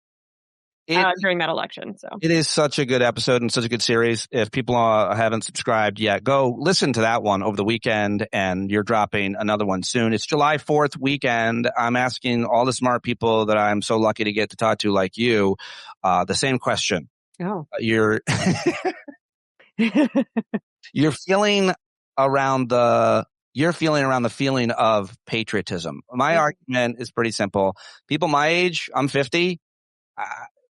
Speaker 13: during that election. So
Speaker 1: it is such a good episode and such a good series. If people haven't subscribed yet, go listen to that one over the weekend, and you're dropping another one soon. It's July 4th weekend. I'm asking all the smart people that I'm so lucky to get to talk to, like you, the same question.
Speaker 13: Oh,
Speaker 1: You're feeling around the feeling of patriotism. My argument is pretty simple. People my age, I'm 50.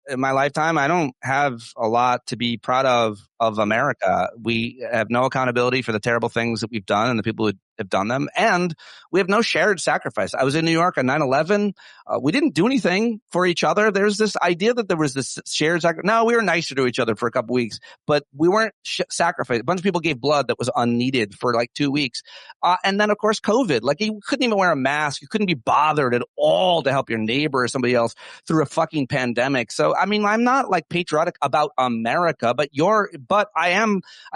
Speaker 1: In my lifetime, I don't have a lot to be proud of America. We have no accountability for the terrible things that we've done and the people who have done them. And we have no shared sacrifice. I was in New York on 9/11. We didn't do anything for each other. There's this idea that there was this shared sacrifice. No, we were nicer to each other for a couple weeks, but we weren't sacrificed. A bunch of people gave blood that was unneeded for like 2 weeks. And then, of course, COVID. Like, you couldn't even wear a mask. You couldn't be bothered at all to help your neighbor or somebody else through a fucking pandemic. So, I mean, I'm not like patriotic about America, but I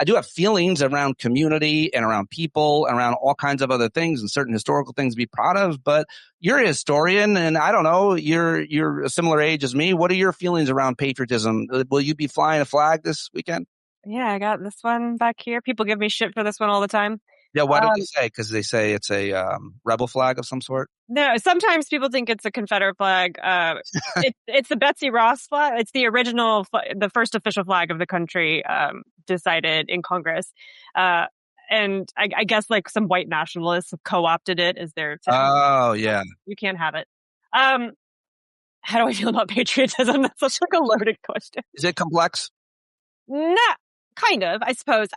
Speaker 1: do have feelings around community and around people, and around all kinds of other things and certain historical things to be proud of. But you're a historian, and I don't know, you're a similar age as me. What are your feelings around patriotism? Will you be flying a flag this weekend?
Speaker 13: Yeah, I got this one back here. People give me shit for this one all the time.
Speaker 1: Yeah, why do they say? Because they say it's a rebel flag of some sort?
Speaker 13: No, sometimes people think it's a Confederate flag. It's the Betsy Ross flag. It's the original, the first official flag of the country, decided in Congress. And I guess like some white nationalists have co-opted it as their.
Speaker 1: Oh, yeah.
Speaker 13: You can't have it. How do I feel about patriotism? That's such like a loaded question.
Speaker 1: Is it complex?
Speaker 13: Nah, kind of, I suppose.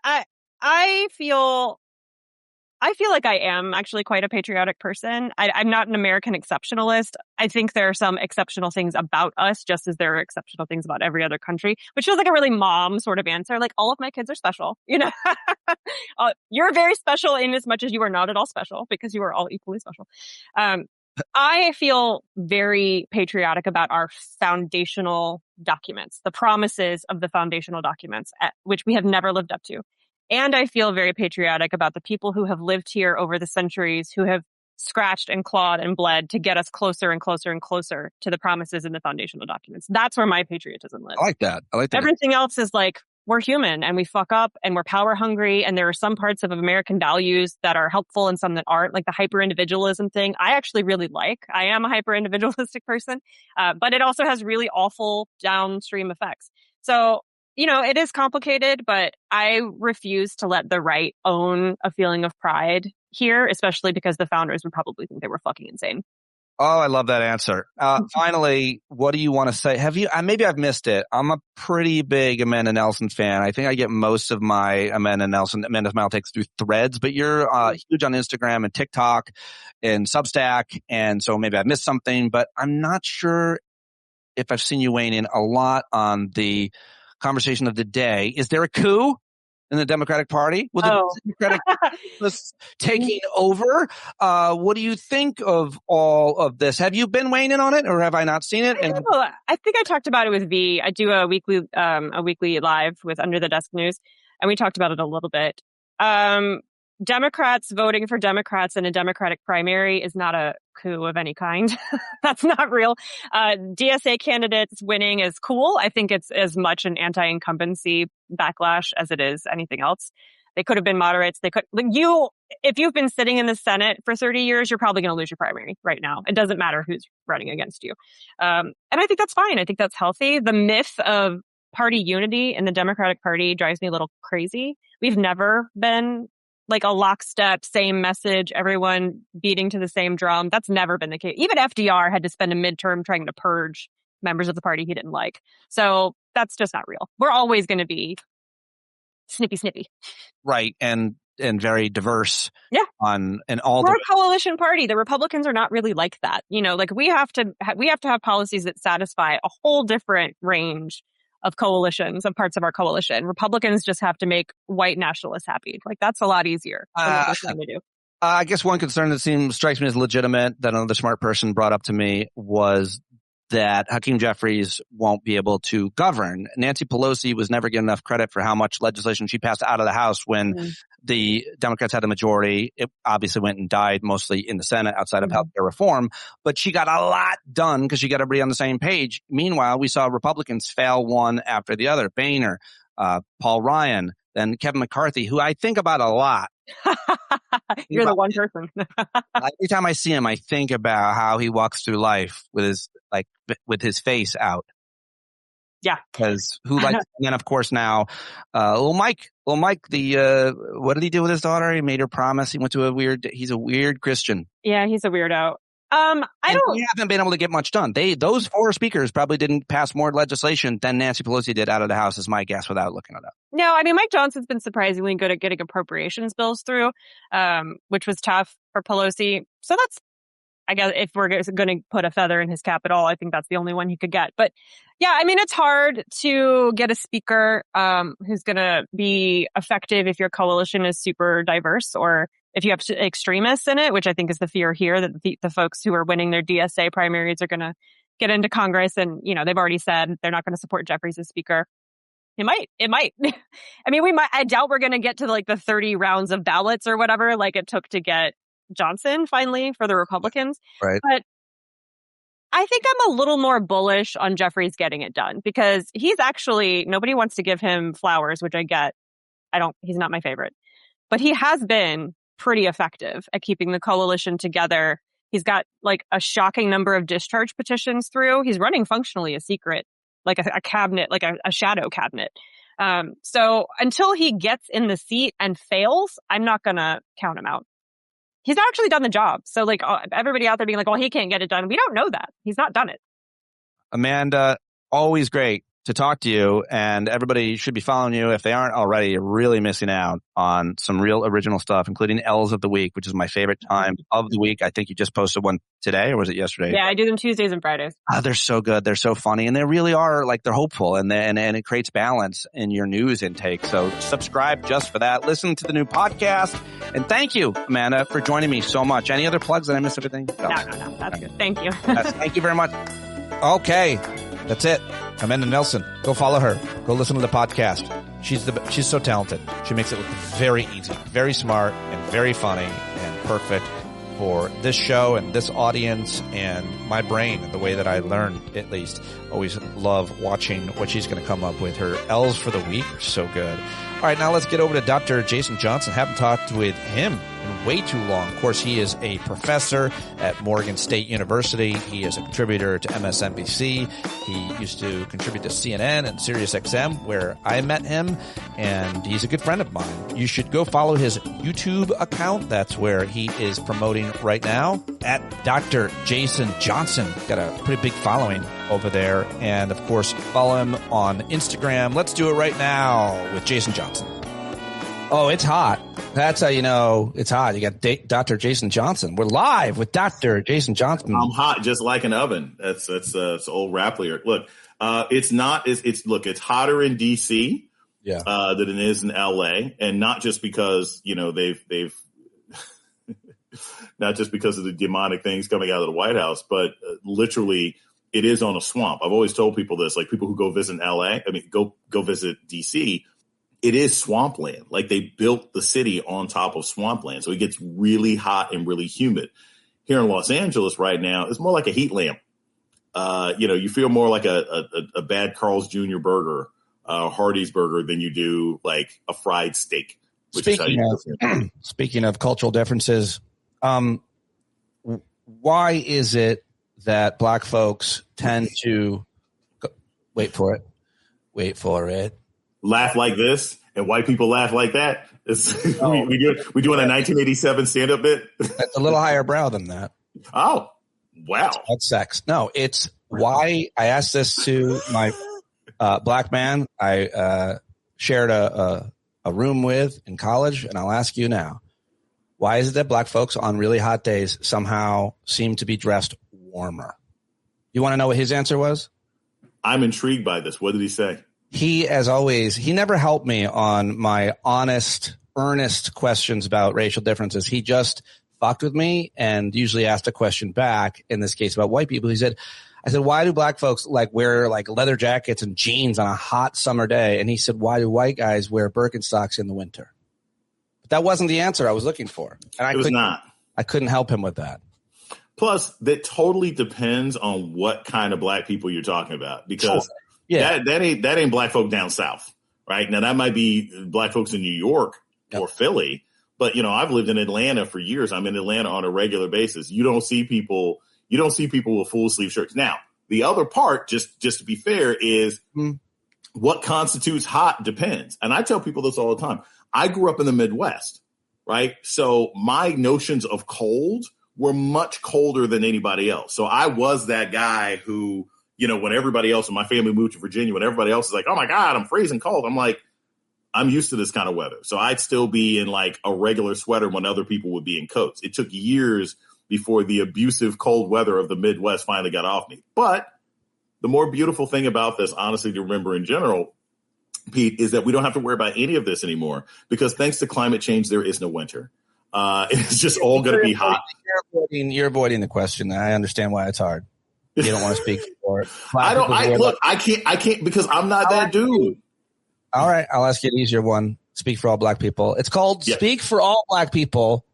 Speaker 13: I feel like I am actually quite a patriotic person. I'm not an American exceptionalist. I think there are some exceptional things about us, just as there are exceptional things about every other country, which feels like a really mom sort of answer. Like, all of my kids are special, you know. You're very special in as much as you are not at all special, because you are all equally special. I feel very patriotic about our foundational documents, the promises of the foundational documents, which we have never lived up to. And I feel very patriotic about the people who have lived here over the centuries, who have scratched and clawed and bled to get us closer and closer and closer to the promises in the foundational documents. That's where my patriotism lives.
Speaker 1: I like that.
Speaker 13: Everything else is like, we're human and we fuck up and we're power hungry. And there are some parts of American values that are helpful and some that aren't, like the hyper individualism thing. I actually really like. I am a hyper individualistic person, but it also has really awful downstream effects. So, you know, it is complicated, but I refuse to let the right own a feeling of pride here, especially because the founders would probably think they were fucking insane.
Speaker 1: Oh, I love that answer. Finally, what do you want to say? Have you, maybe I've missed it. I'm a pretty big Amanda Nelson fan. I think I get most of my Amanda Smile takes through Threads, but you're huge on Instagram and TikTok and Substack. And so maybe I've missed something, but I'm not sure if I've seen you weighing in a lot on the conversation of the day. Is there a coup in the Democratic Party? Will the Democratic taking over? What do you think of all of this? Have you been weighing in on it, or have I not seen it?
Speaker 13: I think I talked about it with V. I do a weekly live with Under the Desk News, and we talked about it a little bit. Democrats voting for Democrats in a Democratic primary is not a coup of any kind. That's not real. DSA candidates winning is cool. I think it's as much an anti-incumbency backlash as it is anything else. They could have been moderates. If you've been sitting in the Senate for 30 years, you're probably going to lose your primary right now. It doesn't matter who's running against you. And I think that's fine. I think that's healthy. The myth of party unity in the Democratic Party drives me a little crazy. We've never been like a lockstep, same message, everyone beating to the same drum. That's never been the case. Even FDR had to spend a midterm trying to purge members of the party he didn't like. So that's just not real. We're always going to be snippy.
Speaker 1: Right. And very diverse.
Speaker 13: Yeah.
Speaker 1: We're
Speaker 13: a coalition party. The Republicans are not really like that. You know, like we have to have policies that satisfy a whole different range of coalitions, of parts of our coalition. Republicans just have to make white nationalists happy. Like, that's a lot easier than what they're trying to do.
Speaker 1: I guess one concern that strikes me as legitimate that another smart person brought up to me was that Hakeem Jeffries won't be able to govern. Nancy Pelosi was never given enough credit for how much legislation she passed out of the House when the Democrats had the majority. It obviously went and died mostly in the Senate outside of healthcare reform, but she got a lot done because she got everybody on the same page. Meanwhile, we saw Republicans fail one after the other. Boehner, Paul Ryan, then Kevin McCarthy, who I think about a lot.
Speaker 13: You're the one person.
Speaker 1: Every time I see him, I think about how he walks through life with his face out.
Speaker 13: Yeah.
Speaker 1: Because and then of course now, little Mike, what did he do with his daughter? He made her promise. He went to he's a weird Christian.
Speaker 13: Yeah, he's a weirdo.
Speaker 1: We haven't been able to get much done. Those four speakers probably didn't pass more legislation than Nancy Pelosi did out of the House, is my guess, without looking it up.
Speaker 13: No, I mean, Mike Johnson's been surprisingly good at getting appropriations bills through, which was tough for Pelosi. So that's, I guess, if we're going to put a feather in his cap at all, I think that's the only one he could get. But yeah, I mean, it's hard to get a speaker who's going to be effective if your coalition is super diverse, or if you have extremists in it, which I think is the fear here, that the folks who are winning their DSA primaries are going to get into Congress. And, they've already said they're not going to support Jeffries as speaker. It might. I mean, I doubt we're going to get to the 30 rounds of ballots or whatever, like it took to get Johnson finally for the Republicans.
Speaker 1: Right.
Speaker 13: But I think I'm a little more bullish on Jeffries getting it done, because he's actually, nobody wants to give him flowers, which I get. He's not my favorite, but he has been pretty effective at keeping the coalition together. He's got a shocking number of discharge petitions through. He's running functionally a secret, a cabinet, a shadow cabinet. So until he gets in the seat and fails, I'm not going to count him out. He's actually done the job. So everybody out there being well, he can't get it done. We don't know that. He's not done it.
Speaker 1: Amanda, always great to talk to you, and everybody should be following you. If they aren't already, you're really missing out on some real original stuff, including L's of the Week, which is my favorite time of the week. I think you just posted one today, or was it yesterday?
Speaker 13: Yeah, I do them Tuesdays and Fridays.
Speaker 1: They're so good. They're so funny, and they really are they're hopeful, and it creates balance in your news intake. So subscribe just for that. Listen to the new podcast, and thank you, Amanda, for joining me so much. Any other plugs? Did I miss everything?
Speaker 13: No. That's good. Thank you.
Speaker 1: Thank you very much. Okay, that's it. Amanda Nelson. Go follow her. Go listen to the podcast. She's so talented. She makes it look very easy, very smart, and very funny, and perfect for this show and this audience and my brain, the way that I learn, at least. Always love watching what she's going to come up with. Her L's for the week are so good. All right, now let's get over to Dr. Jason Johnson. Haven't talked with him in way too long. Of course, he is a professor at Morgan State University. He is a contributor to MSNBC. He used to contribute to CNN and SiriusXM, where I met him, and he's a good friend of mine. You should go follow his YouTube account. That's where he is promoting right now, at Dr. Jason Johnson. Got a pretty big following over there. And of course, follow him on Instagram. Let's do it right now with Jason Johnson. Oh, it's hot. That's how you know it's hot. You got Dr. Jason Johnson. We're live with Dr. Jason Johnson.
Speaker 14: I'm hot just like an oven. That's old rap lyric. Look, it's hotter in DC than it is in LA, and not just because they've not just because of the demonic things coming out of the White House, but literally it is on a swamp. I've always told people this, people who go visit go visit DC. It is swampland. They built the city on top of swampland. So it gets really hot and really humid. Here in Los Angeles right now, it's more like a heat lamp. You feel more like a bad Carl's Jr. burger, Hardee's burger, than you do a fried steak.
Speaker 1: Speaking of cultural differences, why is it that black folks tend to wait for it,
Speaker 14: laugh like this, and white people laugh like that? We doing a 1987 stand-up bit?
Speaker 1: That's a little higher brow than that.
Speaker 14: Oh, wow.
Speaker 1: It's about sex. No, it's why I asked this to my black man I shared a room with in college, and I'll ask you now. Why is it that black folks on really hot days somehow seem to be dressed warmer? You want to know what his answer was?
Speaker 14: I'm intrigued by this. What did he say?
Speaker 1: He, as always, he never helped me on my honest, earnest questions about racial differences. He just fucked with me and usually asked a question back, in this case about white people. I said, why do black folks like wear like leather jackets and jeans on a hot summer day? And he said, why do white guys wear Birkenstocks in the winter? But that wasn't the answer I was looking for. And
Speaker 14: it was not.
Speaker 1: I couldn't help him with that.
Speaker 14: Plus, that totally depends on what kind of black people you're talking about, because that ain't black folk down south, right? Now, that might be black folks in New York or Philly, but, you know, I've lived in Atlanta for years. I'm in Atlanta on a regular basis. You don't see people with full sleeve shirts. Now, the other part, just to be fair, is what constitutes hot depends. And I tell people this all the time. I grew up in the Midwest, right? So my notions of cold were much colder than anybody else. So I was that guy who, you know, when everybody else in my family moved to Virginia, when everybody else is like, oh my God, I'm freezing cold. I'm like, I'm used to this kind of weather. So I'd still be in like a regular sweater when other people would be in coats. It took years before the abusive cold weather of the Midwest finally got off me. But the more beautiful thing about this, honestly, to remember in general, Pete, is that we don't have to worry about any of this anymore, because thanks to climate change, there is no winter. It's just all going to be hot.
Speaker 1: You're avoiding the question. I understand why it's hard. You don't want to speak for it.
Speaker 14: I can't because I'm not that dude.
Speaker 1: All right. I'll ask you an easier one. Speak for all black people. It's called Speak for All Black People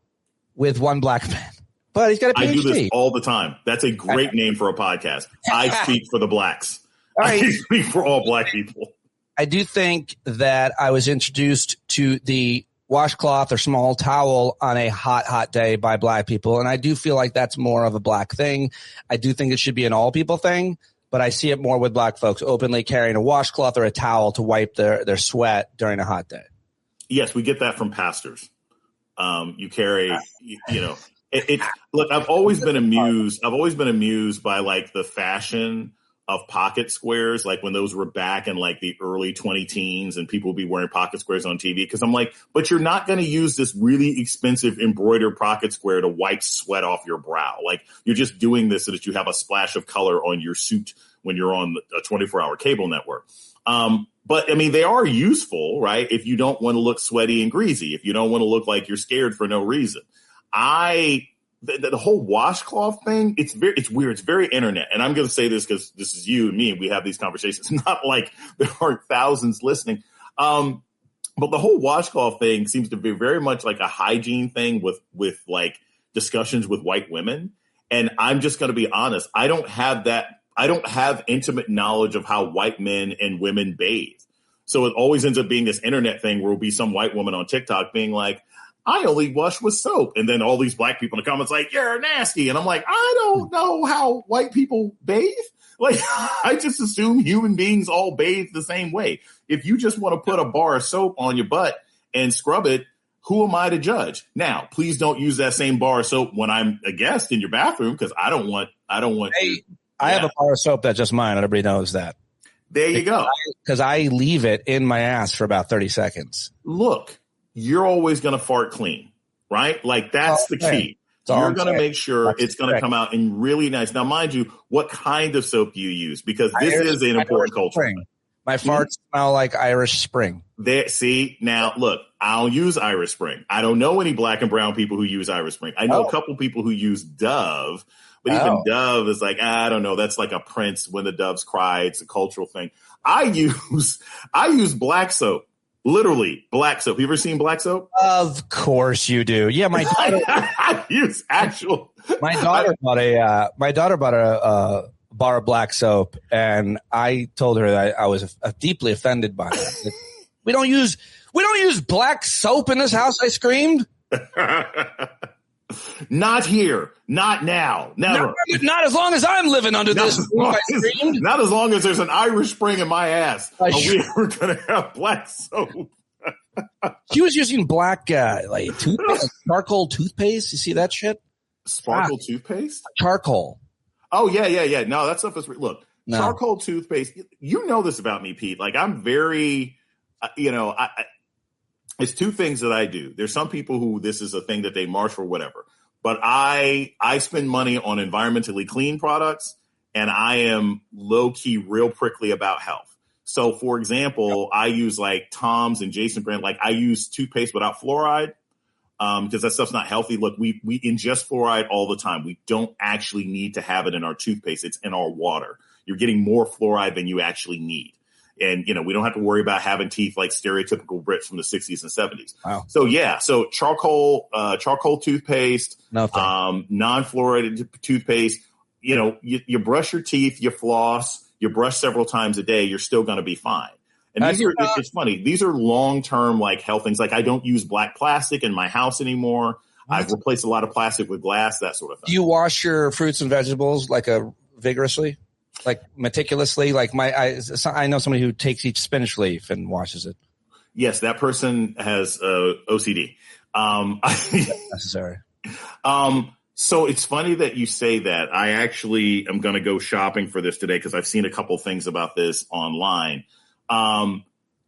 Speaker 1: with One Black Man. But he's got a PhD.
Speaker 14: I do this all the time. That's a great name for a podcast. I speak for the blacks.
Speaker 1: Right.
Speaker 14: I speak for all black people.
Speaker 1: I do think that I was introduced to the washcloth or small towel on a hot day by black people. And I do feel like that's more of a black thing. I do think it should be an all people thing, but I see it more with black folks openly carrying a washcloth or a towel to wipe their sweat during a hot day.
Speaker 14: Yes, we get that from pastors. You carry, you know, look, I've always been amused by like the fashion of pocket squares, like when those were back in like the early 2010s and people would be wearing pocket squares on TV. Because I'm like, but you're not going to use this really expensive embroidered pocket square to wipe sweat off your brow. Like, you're just doing this so that you have a splash of color on your suit when you're on a 24-hour cable network. But I mean, they are useful, right? If you don't want to look sweaty and greasy, if you don't want to look like you're scared for no reason. The whole washcloth thing, it's weird. It's very internet. And I'm going to say this because this is you and me, and we have these conversations. Not like there aren't thousands listening. But the whole washcloth thing seems to be very much like a hygiene thing with like discussions with white women. And I'm just going to be honest. I don't have intimate knowledge of how white men and women bathe. So it always ends up being this internet thing where will be some white woman on TikTok being like, I only wash with soap. And then all these black people in the comments like, you're nasty. And I'm like, I don't know how white people bathe. Like, I just assume human beings all bathe the same way. If you just want to put a bar of soap on your butt and scrub it, who am I to judge? Now, please don't use that same bar of soap when I'm a guest in your bathroom, because I don't want.
Speaker 1: Hey, I have a bar of soap that's just mine. Everybody knows that.
Speaker 14: There you go.
Speaker 1: Because I leave it in my ass for about 30 seconds.
Speaker 14: Look. You're always going to fart clean, right? Like, that's the key. You're going to make sure it's going to come out in really nice. Now, mind you, what kind of soap do you use? Because this is an important culture.
Speaker 1: My farts smell like Irish Spring.
Speaker 14: See, now, look, I don't use Irish Spring. I don't know any black and brown people who use Irish Spring. I know a couple people who use Dove, but even Dove is like, I don't know. That's like a Prince, When the Doves Cry. It's a cultural thing. I use black soap. Literally black soap. You ever seen black soap?
Speaker 1: Of course you do. Yeah, my daughter.
Speaker 14: I use actual.
Speaker 1: My daughter bought a bar of black soap, and I told her that I was deeply offended by it. We don't use black soap in this house. I screamed.
Speaker 14: Not here. Not now. Never.
Speaker 1: Not as long as I'm living under this roof.
Speaker 14: Not as long as there's an Irish Spring in my ass. Are we ever going to have black soap?
Speaker 1: She was using black like toothpaste, charcoal toothpaste. You see that shit?
Speaker 14: Sparkle toothpaste?
Speaker 1: Charcoal.
Speaker 14: Oh, yeah. No, that stuff is... Look, charcoal toothpaste. You know this about me, Pete. Like, I'm very... it's two things that I do. There's some people who this is a thing that they march for, whatever. But I spend money on environmentally clean products, and I am low-key real prickly about health. So, for example, I use like Tom's and Jason brand. Like, I use toothpaste without fluoride. because that stuff's not healthy. Look, we ingest fluoride all the time. We don't actually need to have it in our toothpaste. It's in our water. You're getting more fluoride than you actually need. And, we don't have to worry about having teeth like stereotypical Brits from the 60s and 70s.
Speaker 1: Wow.
Speaker 14: So charcoal toothpaste, non-fluoridated toothpaste, you brush your teeth, you floss, you brush several times a day, you're still going to be fine. And it's funny. These are long-term like health things. Like I don't use black plastic in my house anymore. I've replaced a lot of plastic with glass, that sort of thing.
Speaker 1: Do you wash your fruits and vegetables vigorously? Like meticulously, like I know somebody who takes each spinach leaf and washes it.
Speaker 14: Yes, that person has OCD.
Speaker 1: Necessary.
Speaker 14: So it's funny that you say that. I actually am going to go shopping for this today because I've seen a couple things about this online.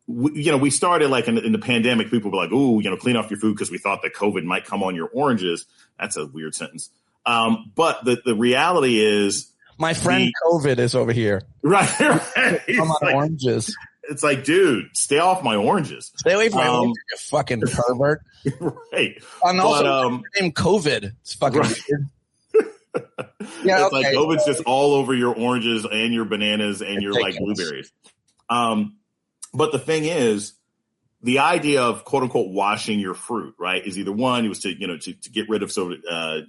Speaker 14: We started like in the pandemic. People were like, "Ooh, clean off your food," because we thought that COVID might come on your oranges. That's a weird sentence. But the reality is.
Speaker 1: My friend COVID is over here.
Speaker 14: Right.
Speaker 1: I'm on oranges.
Speaker 14: It's like, dude, stay off my oranges.
Speaker 1: Stay away from my oranges, you fucking pervert.
Speaker 14: Right.
Speaker 1: And also, name COVID. It's fucking weird.
Speaker 14: Yeah, it's like COVID's just all over your oranges and your bananas and your like blueberries. But the thing is, the idea of quote unquote washing your fruit, right, is either one, it was to get rid of the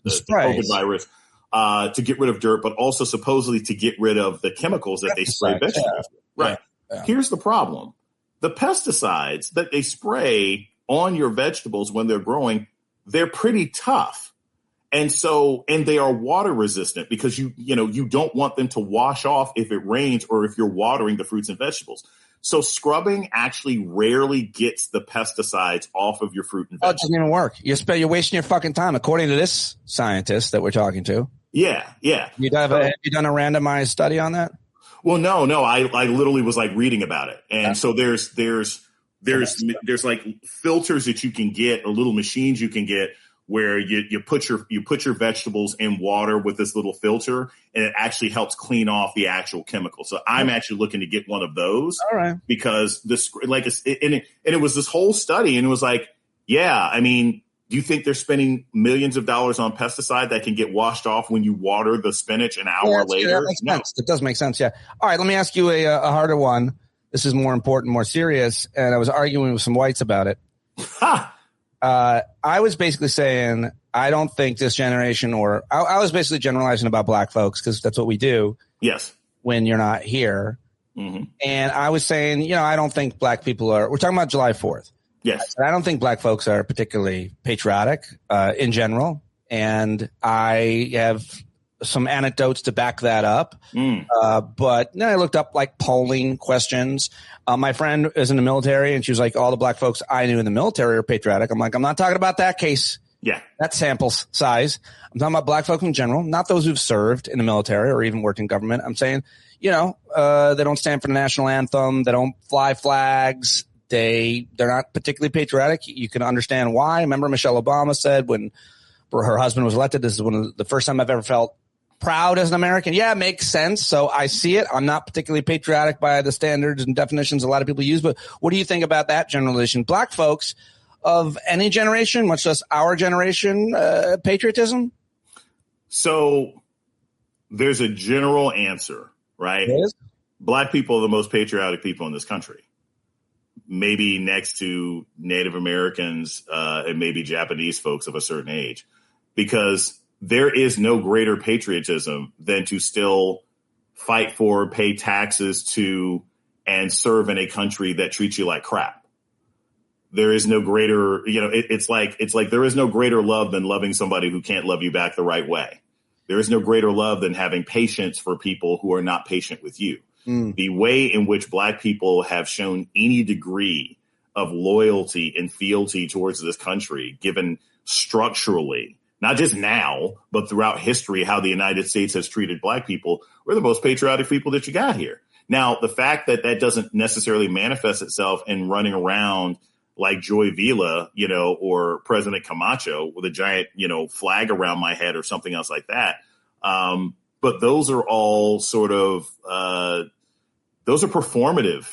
Speaker 14: COVID virus. To get rid of dirt, but also supposedly to get rid of the chemicals that they spray vegetables with. Right. Yeah. Here's the problem. The pesticides that they spray on your vegetables when they're growing, they're pretty tough. And they are water resistant because you don't want them to wash off if it rains or if you're watering the fruits and vegetables. So scrubbing actually rarely gets the pesticides off of your fruit and vegetables.
Speaker 1: It doesn't even work. You're wasting your fucking time, according to this scientist that we're talking to.
Speaker 14: Yeah.
Speaker 1: Have you done a randomized study on that?
Speaker 14: Well, no. I literally was like reading about it, and so there's like filters that you can get, or little machines you can get, where you put your vegetables in water with this little filter, and it actually helps clean off the actual chemical. So I'm actually looking to get one of those.
Speaker 1: All right.
Speaker 14: Because it was this whole study, and it was like, yeah, I mean, do you think they're spending millions of dollars on pesticide that can get washed off when you water the spinach an hour later?
Speaker 1: That makes sense. It does make sense. Yeah. All right. Let me ask you a harder one. This is more important, more serious. And I was arguing with some whites about it. I was basically saying, I don't think this generation, or I was basically generalizing about black folks because that's what we do.
Speaker 14: Yes.
Speaker 1: When you're not here. Mm-hmm. And I was saying, I don't think black people we're talking about July 4th.
Speaker 14: Yes.
Speaker 1: I don't think black folks are particularly patriotic in general. And I have some anecdotes to back that up. But then I looked up like polling questions. My friend is in the military, and she was like, all the black folks I knew in the military are patriotic. I'm like, I'm not talking about that case.
Speaker 14: Yeah.
Speaker 1: That sample size. I'm talking about black folks in general, not those who've served in the military or even worked in government. I'm saying, they don't stand for the national anthem. They don't fly flags. They're not particularly patriotic. You can understand why. Remember Michelle Obama said when her husband was elected, this is one of the first time I've ever felt proud as an American. Yeah, it makes sense. So I see it. I'm not particularly patriotic by the standards and definitions a lot of people use. But what do you think about that generalization? Black folks of any generation, much less our generation, patriotism?
Speaker 14: So there's a general answer, right? Black people are the most patriotic people in this country. Maybe next to Native Americans and maybe Japanese folks of a certain age, because there is no greater patriotism than to still fight for, pay taxes to, and serve in a country that treats you like crap. There is no greater, it's like there is no greater love than loving somebody who can't love you back the right way. There is no greater love than having patience for people who are not patient with you. The way in which black people have shown any degree of loyalty and fealty towards this country, given structurally, not just now, but throughout history, how the United States has treated black people, we're the most patriotic people that you got here. Now, the fact that that doesn't necessarily manifest itself in running around like Joy Vila, or President Camacho with a giant, flag around my head or something else like that. But those are all sort of those are performative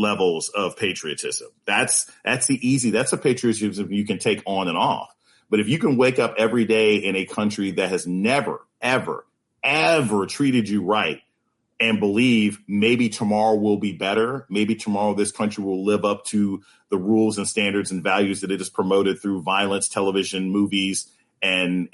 Speaker 14: levels of patriotism. That's a patriotism you can take on and off. But if you can wake up every day in a country that has never, ever, ever treated you right and believe maybe tomorrow will be better, maybe tomorrow this country will live up to the rules and standards and values that it has promoted through violence, television, movies, and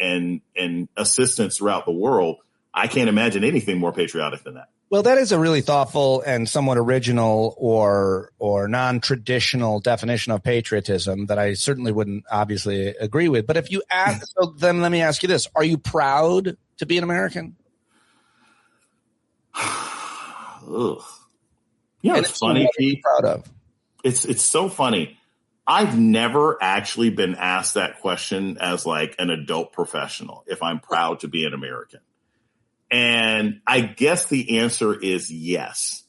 Speaker 14: assistance throughout the world, I can't imagine anything more patriotic than that.
Speaker 1: Well, that is a really thoughtful and somewhat original or non-traditional definition of patriotism that I certainly wouldn't obviously agree with. But if you ask, so then let me ask you this. Are you proud to be an American?
Speaker 14: Ugh. Yeah, it's funny, Pete.
Speaker 1: Proud of.
Speaker 14: It's so funny. I've never actually been asked that question as like an adult professional, if I'm proud to be an American. And I guess the answer is yes.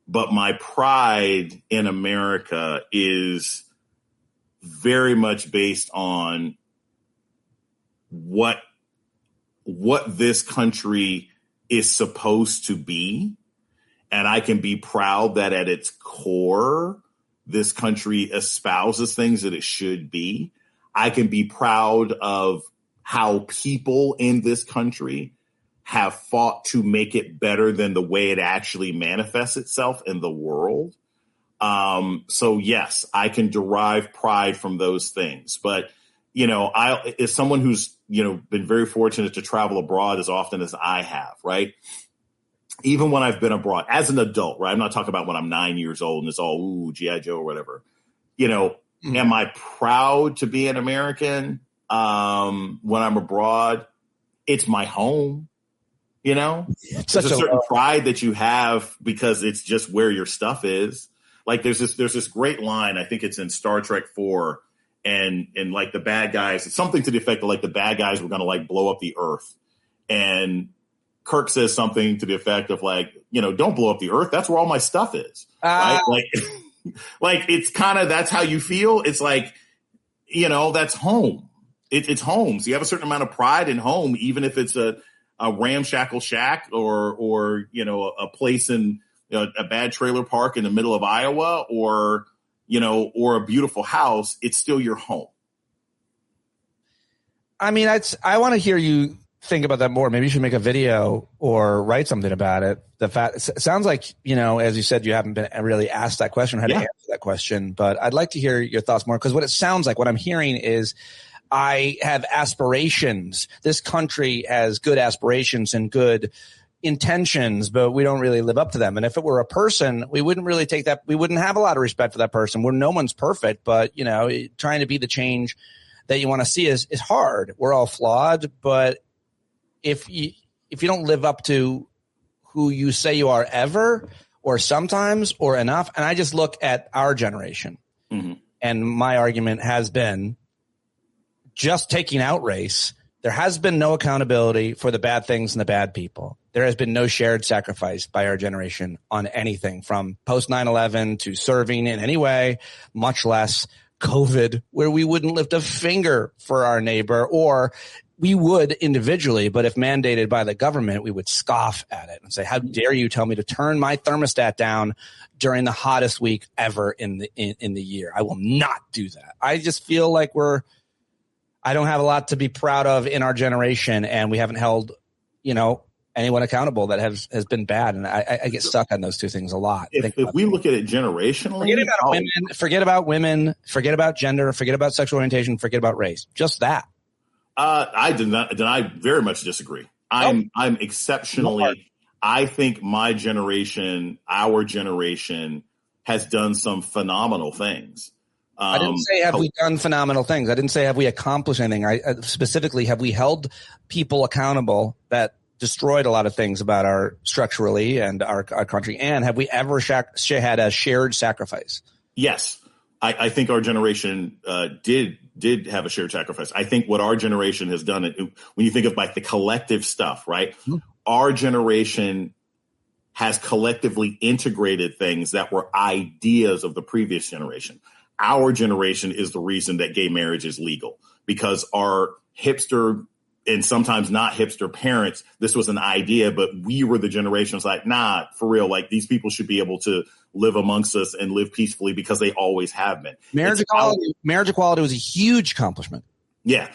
Speaker 14: But my pride in America is very much based on what this country is supposed to be. And I can be proud that at its core, this country espouses things that it should be. I can be proud of how people in this country have fought to make it better than the way it actually manifests itself in the world. So yes, I can derive pride from those things. But, you know, as someone who's, you know, been very fortunate to travel abroad as often as I have, right? Even when I've been abroad as an adult, right? I'm not talking about when I'm 9 years old and it's all, ooh, G.I. Joe or whatever. You know, am I proud to be an American when I'm abroad? It's my home. You know, there's a certain pride that you have because it's just where your stuff is. Like there's this great line. I think it's in Star Trek 4 and like the bad guys, it's something to the effect of like the bad guys were going to like blow up the earth. And Kirk says something to the effect of like, you know, don't blow up the earth. That's where all my stuff is. Right? Like it's kind of, that's how you feel. It's like, you know, that's home. It's home. So you have a certain amount of pride in home, even if it's a ramshackle shack or, you know, a place in a bad trailer park in the middle of Iowa or, you know, or a beautiful house. It's still your home.
Speaker 1: I mean, I want to hear you think about that more. Maybe you should make a video or write something about it. It sounds like, you know, as you said, you haven't been really asked that question or had to answer that question, but I'd like to hear your thoughts more because what it sounds like, what I'm hearing is I have aspirations. This country has good aspirations and good intentions, but we don't really live up to them. And if it were a person, we wouldn't really take that. We wouldn't have a lot of respect for that person. No one's perfect, but, you know, trying to be the change that you want to see is hard. We're all flawed, but if you don't live up to who you say you are ever or sometimes or enough, and I just look at our generation, and my argument has been just taking out race, there has been no accountability for the bad things and the bad people. There has been no shared sacrifice by our generation on anything from post 9/11 to serving in any way, much less COVID, where we wouldn't lift a finger for our neighbor, or we would individually, but if mandated by the government, we would scoff at it and say, how dare you tell me to turn my thermostat down during the hottest week ever in the year? I will not do that. I just feel like I don't have a lot to be proud of in our generation, and we haven't held, you know, anyone accountable that has been bad. And I get stuck on those two things a lot.
Speaker 14: If we look at it generationally,
Speaker 1: forget about women, forget about gender, forget about sexual orientation, forget about race. Just that.
Speaker 14: I very much disagree. I'm exceptionally, I think my generation, our generation has done some phenomenal things.
Speaker 1: I didn't say have we done phenomenal things. I didn't say have we accomplished anything. Specifically, have we held people accountable that destroyed a lot of things about our structurally and our country? And have we ever had a shared sacrifice?
Speaker 14: Yes. I think our generation did have a shared sacrifice. I think what our generation has done, when you think of like the collective stuff, right? Mm-hmm. Our generation has collectively integrated things that were ideas of the previous generation. Our generation is the reason that gay marriage is legal because our hipster and sometimes not hipster parents, this was an idea, but we were the generation was like, nah, for real, like these people should be able to live amongst us and live peacefully because they always have been.
Speaker 1: Marriage equality was a huge accomplishment.
Speaker 14: Yeah.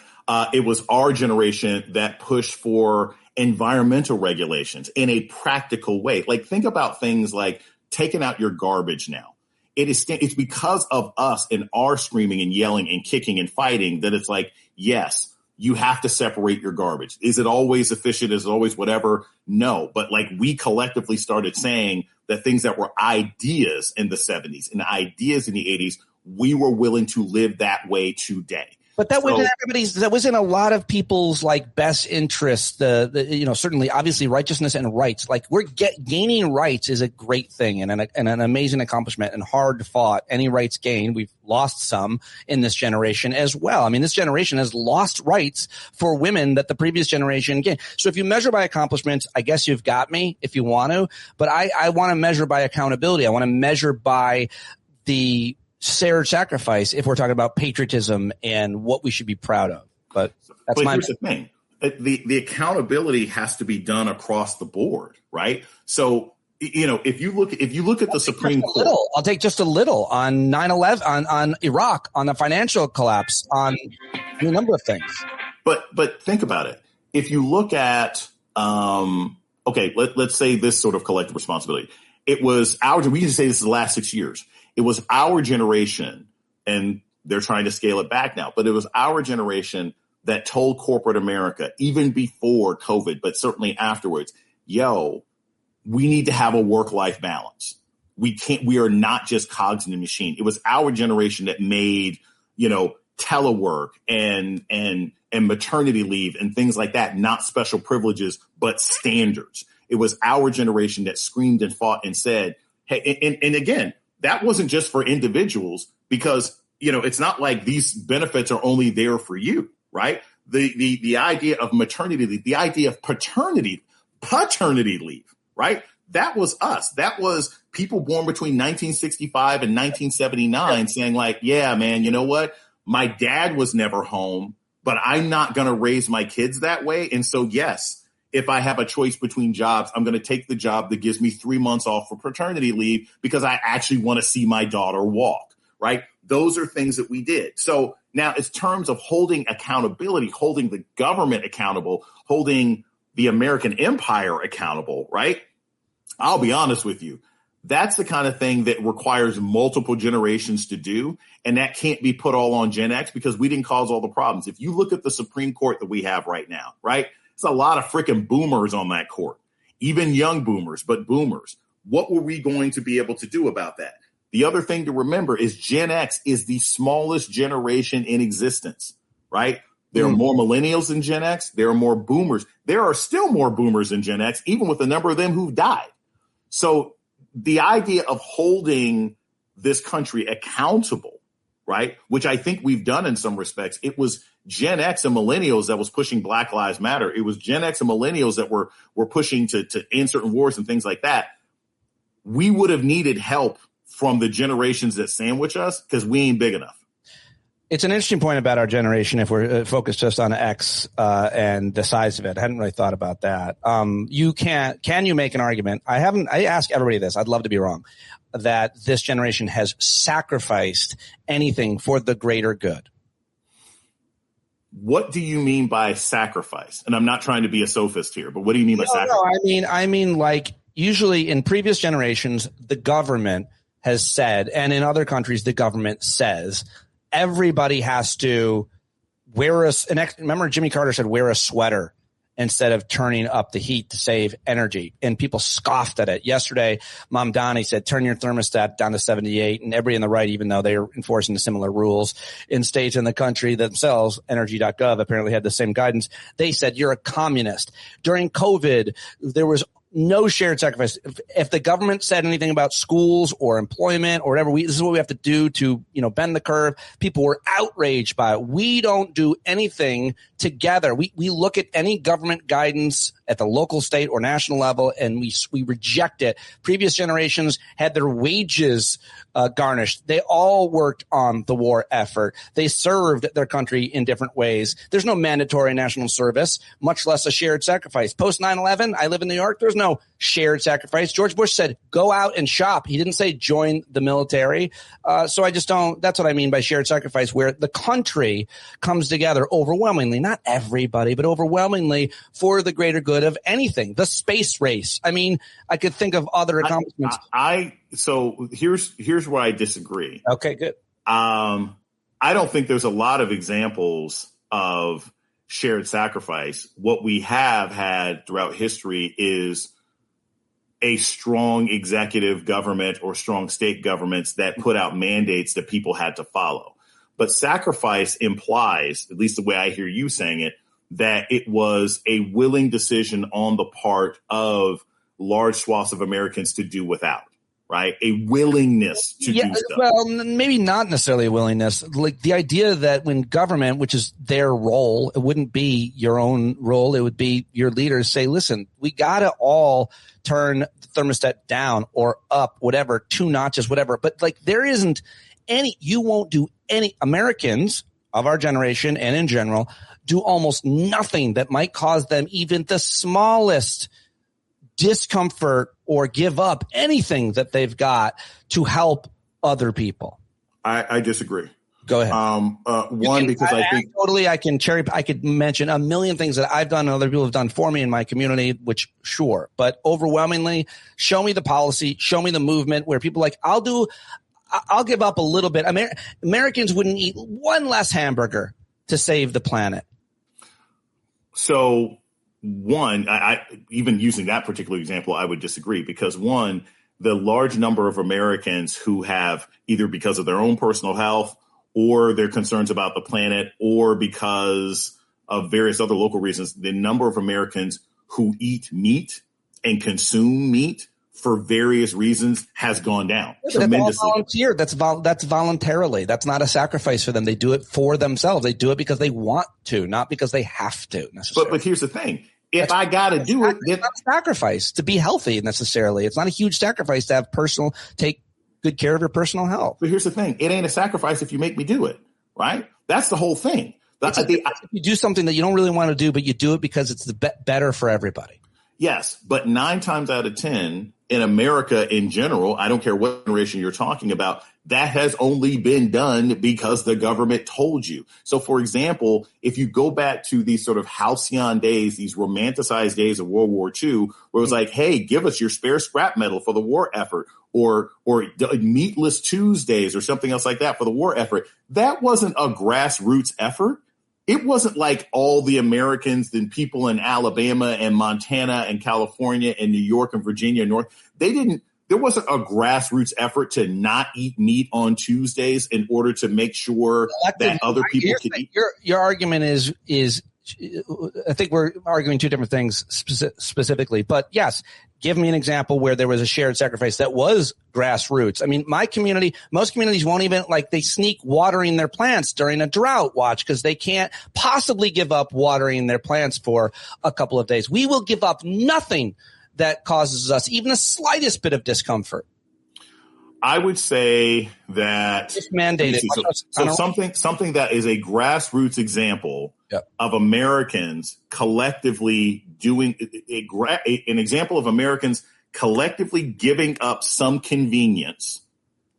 Speaker 14: It was our generation that pushed for environmental regulations in a practical way. Like, think about things like taking out your garbage now. It's because of us and our screaming and yelling and kicking and fighting that it's like, yes, you have to separate your garbage. Is it always efficient? Is it always whatever? No. But like, we collectively started saying that things that were ideas in the 70s and ideas in the 80s, we were willing to live that way today.
Speaker 1: But that was in a lot of people's like best interests. Certainly, obviously, righteousness and rights. Like, gaining rights is a great thing and an amazing accomplishment and hard fought. Any rights gained, we've lost some in this generation as well. I mean, this generation has lost rights for women that the previous generation gained. So if you measure by accomplishments, I guess you've got me if you want to. But I want to measure by accountability. I want to measure by the shared sacrifice if we're talking about patriotism and what we should be proud of. But
Speaker 14: here's the thing. The accountability has to be done across the board, right? So, if you look at the Supreme Court,
Speaker 1: I'll take just a little on 9/11, on Iraq, on the financial collapse, on a number of things.
Speaker 14: But think about it. If you look at, let's say this sort of collective responsibility. It was we can say this is the last 6 years. It was our generation, and they're trying to scale it back now, but it was our generation that told corporate America, even before COVID, but certainly afterwards, we need to have a work-life balance. We are not just cogs in the machine. It was our generation that made, telework and maternity leave and things like that, not special privileges, but standards. It was our generation that screamed and fought and said, hey, and again, that wasn't just for individuals because, it's not like these benefits are only there for you, right? The idea of maternity leave, the idea of paternity leave, right? That was us. That was people born between 1965 and 1979 saying like, yeah, man, you know what? My dad was never home, but I'm not going to raise my kids that way. And so, yes, if I have a choice between jobs, I'm going to take the job that gives me 3 months off for paternity leave because I actually want to see my daughter walk, right? Those are things that we did. So now in terms of holding accountability, holding the government accountable, holding the American empire accountable, right? I'll be honest with you. That's the kind of thing that requires multiple generations to do. And that can't be put all on Gen X because we didn't cause all the problems. If you look at the Supreme Court that we have right now, right? It's a lot of freaking boomers on that court, even young boomers, but boomers. What were we going to be able to do about that? The other thing to remember is Gen X is the smallest generation in existence, right? There are more millennials than Gen X. There are more boomers. There are still more boomers than Gen X, even with a number of them who've died. So the idea of holding this country accountable, right, which I think we've done in some respects, it was Gen X and millennials that was pushing Black Lives Matter. It was Gen X and millennials that were pushing to end certain wars and things like that. We would have needed help from the generations that sandwich us because we ain't big enough.
Speaker 1: It's an interesting point about our generation if we're focused just on X and the size of it. I hadn't really thought about that. Can you make an argument? I ask everybody this. I'd love to be wrong. That this generation has sacrificed anything for the greater good.
Speaker 14: What do you mean by sacrifice? And I'm not trying to be a sophist here, but what do you mean by sacrifice?
Speaker 1: No, I mean, like usually in previous generations, the government has said, and in other countries, the government says, everybody has to remember Jimmy Carter said, wear a sweater instead of turning up the heat to save energy. And people scoffed at it. Yesterday, Mom Donnie said, turn your thermostat down to 78. And everybody on the right, even though they are enforcing the similar rules in states in the country themselves, energy.gov apparently had the same guidance. They said, you're a communist. During COVID, there was no shared sacrifice. If the government said anything about schools or employment or whatever, this is what we have to do to, bend the curve. People were outraged by it. We don't do anything together. We look at any government guidance at the local, state, or national level, and we reject it. Previous generations had their wages garnished. They all worked on the war effort. They served their country in different ways. There's no mandatory national service, much less a shared sacrifice. Post 9/11, I live in New York. There's no shared sacrifice. George Bush said, go out and shop. He didn't say join the military. So I just don't, that's what I mean by shared sacrifice, where the country comes together overwhelmingly, not everybody, but overwhelmingly for the greater good of anything. The space race. I mean, I could think of other accomplishments.
Speaker 14: So here's where I disagree.
Speaker 1: Okay, good.
Speaker 14: I don't think there's a lot of examples of shared sacrifice. What we have had throughout history is a strong executive government or strong state governments that put out mandates that people had to follow. But sacrifice implies, at least the way I hear you saying it, that it was a willing decision on the part of large swaths of Americans to do without. Right? A willingness to do stuff.
Speaker 1: Well, maybe not necessarily a willingness. Like the idea that when government, which is their role, it wouldn't be your own role. It would be your leaders say, listen, we got to all turn the thermostat down or up, whatever, 2 notches, whatever. But like there isn't any, you won't do any, Americans of our generation and in general do almost nothing that might cause them even the smallest discomfort or give up anything that they've got to help other people.
Speaker 14: I disagree.
Speaker 1: Go ahead.
Speaker 14: Because I think
Speaker 1: totally I could mention a million things that I've done and other people have done for me in my community, which sure, but overwhelmingly show me the policy, show me the movement where people like, I'll give up a little bit. Americans wouldn't eat one less hamburger to save the planet.
Speaker 14: So one, I even using that particular example, I would disagree because one, the large number of Americans who have either because of their own personal health or their concerns about the planet or because of various other local reasons, the number of Americans who eat meat and consume meat for various reasons has gone down tremendously.
Speaker 1: That's all volunteer. That's voluntarily. That's not a sacrifice for them. They do it for themselves. They do it because they want to, not because they have to necessarily.
Speaker 14: But here's the thing. If I got to do it,
Speaker 1: it's not a sacrifice to be healthy necessarily. It's not a huge sacrifice to have take good care of your personal health.
Speaker 14: But here's the thing. It ain't a sacrifice if you make me do it, right? That's the whole thing.
Speaker 1: If you do something that you don't really want to do, but you do it because it's better for everybody.
Speaker 14: Yes, but 9 times out of 10 in America in general, I don't care what generation you're talking about, that has only been done because the government told you. So, for example, if you go back to these sort of halcyon days, these romanticized days of World War II, where it was like, hey, give us your spare scrap metal for the war effort or meatless Tuesdays or something else like that for the war effort. That wasn't a grassroots effort. It wasn't like all the Americans and people in Alabama and Montana and California and New York and Virginia and North. There wasn't a grassroots effort to not eat meat on Tuesdays in order to make sure that other people could eat.
Speaker 1: Your argument is I think we're arguing two different things specifically, but yes, give me an example where there was a shared sacrifice that was grassroots. I mean, my community, most communities won't even they sneak watering their plants during a drought watch because they can't possibly give up watering their plants for a couple of days. We will give up nothing that causes us even the slightest bit of discomfort.
Speaker 14: I would say that
Speaker 1: it's mandated.
Speaker 14: Something that is a grassroots example of Americans collectively doing an example of Americans collectively giving up some convenience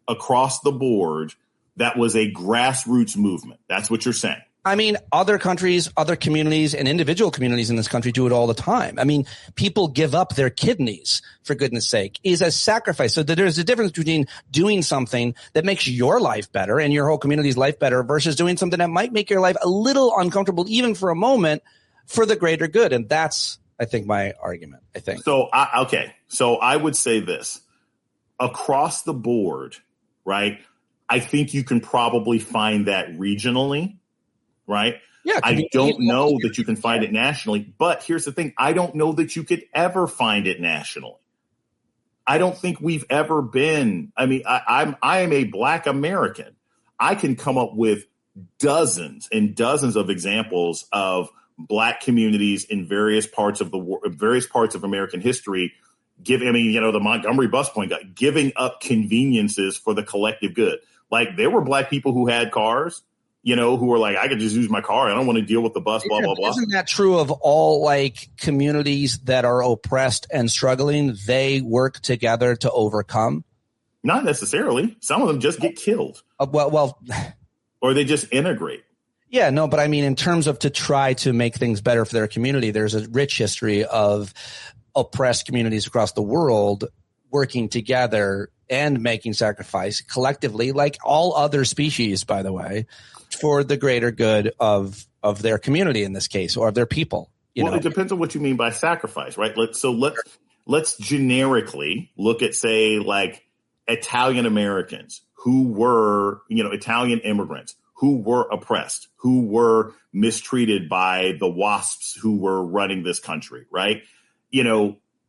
Speaker 14: across the board. That was a grassroots movement. That's what you're saying.
Speaker 1: I mean, other countries, other communities, and individual communities in this country do it all the time. I mean, people give up their kidneys, for goodness sake, is a sacrifice. So there's a difference between doing something that makes your life better and your whole community's life better versus doing something that might make your life a little uncomfortable, even for a moment, for the greater good. And that's, I think, my argument, I think.
Speaker 14: So I would say this. Across the board, right, I think you can probably find that regionally. Right.
Speaker 1: Yeah.
Speaker 14: I don't know that you can find it nationally, but here's the thing. I don't know that you could ever find it nationally. I don't think we've ever been. I mean, I am a Black American. I can come up with dozens and dozens of examples of black communities in various parts of American history the Montgomery bus point guy, giving up conveniences for the collective good. Like, there were black people who had cars, who were like, I could just use my car. I don't want to deal with the bus, blah, blah, blah.
Speaker 1: Isn't that true of all communities that are oppressed and struggling? They work together to overcome.
Speaker 14: Not necessarily. Some of them just get killed. Or they just integrate.
Speaker 1: Yeah, no, but I mean, in terms of to try to make things better for their community, there's a rich history of oppressed communities across the world working together and making sacrifice collectively, like all other species, by the way, for the greater good of their community in this case, or of their people.
Speaker 14: It depends on what you mean by sacrifice, right? Let's generically look at, say, like Italian Americans who were, Italian immigrants who were oppressed, who were mistreated by the WASPs who were running this country, right?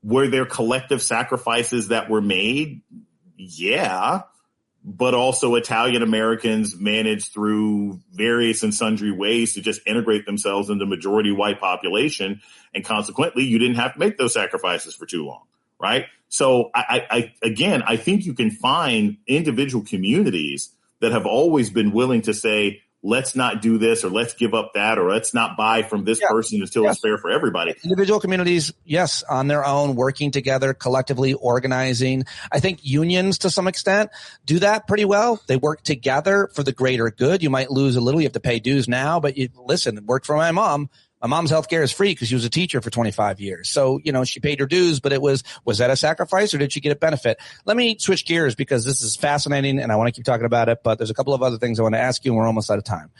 Speaker 14: Were there collective sacrifices that were made? Yeah. But also Italian Americans managed through various and sundry ways to just integrate themselves into majority white population. And consequently, you didn't have to make those sacrifices for too long. Right. So I think you can find individual communities that have always been willing to say, let's not do this, or let's give up that, or let's not buy from this person until it's fair for everybody.
Speaker 1: Individual communities, yes, on their own, working together, collectively organizing. I think unions, to some extent, do that pretty well. They work together for the greater good. You might lose a little. You have to pay dues now, but listen, work for my mom. My mom's healthcare is free because she was a teacher for 25 years. So, she paid her dues, but was that a sacrifice, or did she get a benefit? Let me switch gears because this is fascinating and I want to keep talking about it, but there's a couple of other things I want to ask you and we're almost out of time.